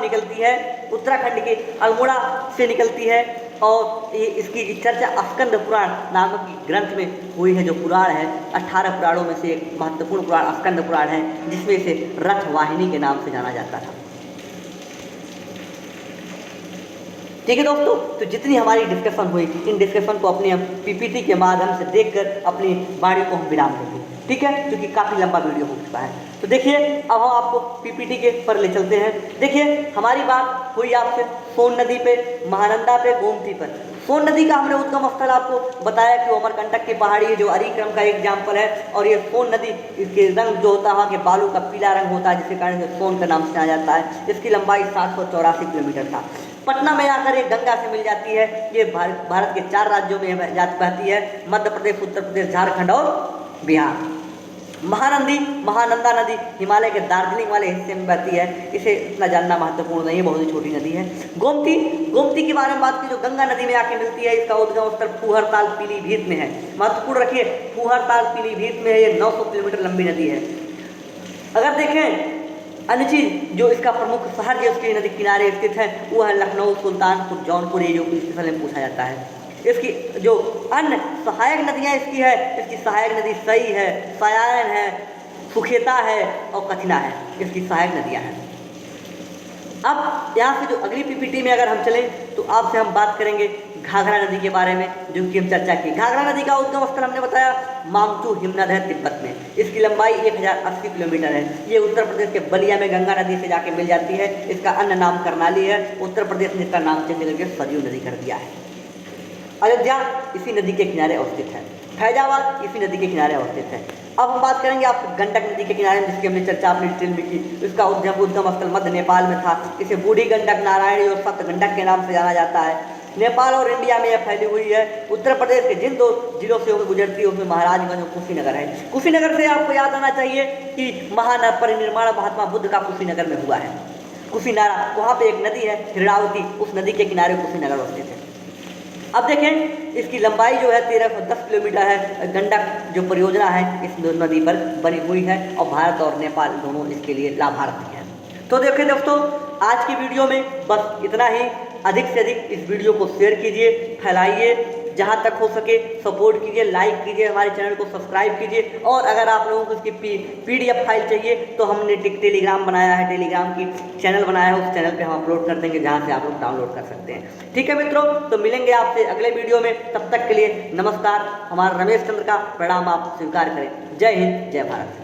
निकलती है, और ये इसकी चर्चा स्कंद पुराण नामक ग्रंथ में हुई है। जो पुराण है 18 पुराणों में से एक महत्वपूर्ण पुराण स्कंद पुराण है, जिसमें इसे रथ वाहिनी के नाम से जाना जाता था। ठीक है दोस्तों, तो जितनी हमारी डिस्कशन हुई, इन डिस्कशन को अपने हम पीपीटी के माध्यम से देखकर अपनी वाणी को हम विराम देंगे। ठीक है, क्योंकि काफ़ी लंबा वीडियो हो चुका है। तो देखिए, अब हम आपको पीपीटी के पर ले चलते हैं। देखिए, हमारी बात हुई आपसे सोन नदी पे, महानंदा पे, गोमती पर। सोन नदी का हमने उद्गम स्थल आपको बताया कि वो अमरकंटक की पहाड़ी है, जो अरिक्रम का एग्जाम्पल है। और ये सोन नदी, इसके रंग जो होता है वहाँ के बालू का पीला रंग होता है, जिसके कारण सोन का नाम से जाना जाता है। इसकी लंबाई 784 किलोमीटर था। पटना में आकर ये गंगा से मिल जाती है। ये भारत के 4 राज्यों में बहती है, मध्य प्रदेश, उत्तर प्रदेश, झारखंड और बिहार। महानंदा नदी हिमालय के दार्जिलिंग वाले हिस्से में बहती है। इसे इतना जानना महत्वपूर्ण नहीं है, बहुत ही छोटी नदी है। गोमती के बारे में बात की, जो गंगा नदी में आके मिलती है। इसका उद्गम स्थल फूहरताल पीलीभीत में है। महत्वपूर्ण रखिए, फूहरताल पीलीभीत में है। ये 900 किलोमीटर लंबी नदी है। अगर देखें अन्य चीज, जो इसका प्रमुख शहर जो उसके नदी किनारे स्थित है वो है लखनऊ, सुल्तानपुर, जौनपुर, ये जो स्पेशल में पूछा जाता है। इसकी जो अन्य सहायक नदियाँ इसकी है, इसकी सहायक नदी सई है, सयान है, सुखेता है और कचना है, इसकी सहायक नदियाँ हैं। अब यहाँ से जो अगली पीपीटी में अगर हम चलें तो आपसे हम बात करेंगे घाघरा नदी के बारे में, जो कि हम चर्चा की। घाघरा नदी का उद्गम स्थल हमने बताया मामचू हिमनद है, तिब्बत में। इसकी लंबाई 1080 किलोमीटर है। ये उत्तर प्रदेश के बलिया में गंगा नदी से जाके मिल जाती है। इसका अन्य नाम करनाली है। उत्तर प्रदेश ने इसका नाम चेंज करके सरयू नदी कर दिया है। अयोध्या इसी नदी के किनारे अवस्थित है। फैजाबाद इसी नदी के किनारे अवस्थित है। अब हम बात करेंगे आप गंडक नदी के किनारे, जिसकी हमने चर्चा अपनी डिटेल में की। इसका उद्गम स्थल मध्य नेपाल में था। इसे बूढ़ी गंडक, नारायणी और सप्त गंडक के नाम से जाना जाता है। नेपाल और इंडिया में यह फैली हुई है। उत्तर प्रदेश के जिन 2 जिलों से होकर गुजरती है उसमें महाराजगंज और कुशीनगर है। कुशीनगर से आपको याद आना चाहिए कि महापरिनिर्वाण महात्मा बुद्ध का कुशीनगर में हुआ है। कुशीनारा, वहाँ पे एक नदी है हिरणावती, उस नदी के किनारे कुशीनगर अवस्थित है। अब देखें, इसकी लंबाई जो है 1310 किलोमीटर है। गंडक जो परियोजना है इस नदी पर बनी हुई है और भारत और नेपाल दोनों इसके लिए लाभार्थी हैं। तो देखें दोस्तों, आज की वीडियो में बस इतना ही। अधिक से अधिक इस वीडियो को शेयर कीजिए, फैलाइए, जहाँ तक हो सके सपोर्ट कीजिए, लाइक कीजिए, हमारे चैनल को सब्सक्राइब कीजिए। और अगर आप लोगों को इसकी PDF फाइल चाहिए तो हमने टेलीग्राम बनाया है, टेलीग्राम की चैनल बनाया है, उस चैनल पे हम अपलोड कर देंगे, जहाँ से आप लोग डाउनलोड कर सकते हैं। ठीक है मित्रों, तो मिलेंगे आपसे अगले वीडियो में। तब तक के लिए नमस्कार। हमारा रमेश चंद्र का प्रणाम आप स्वीकार करें। जय हिंद, जय भारत।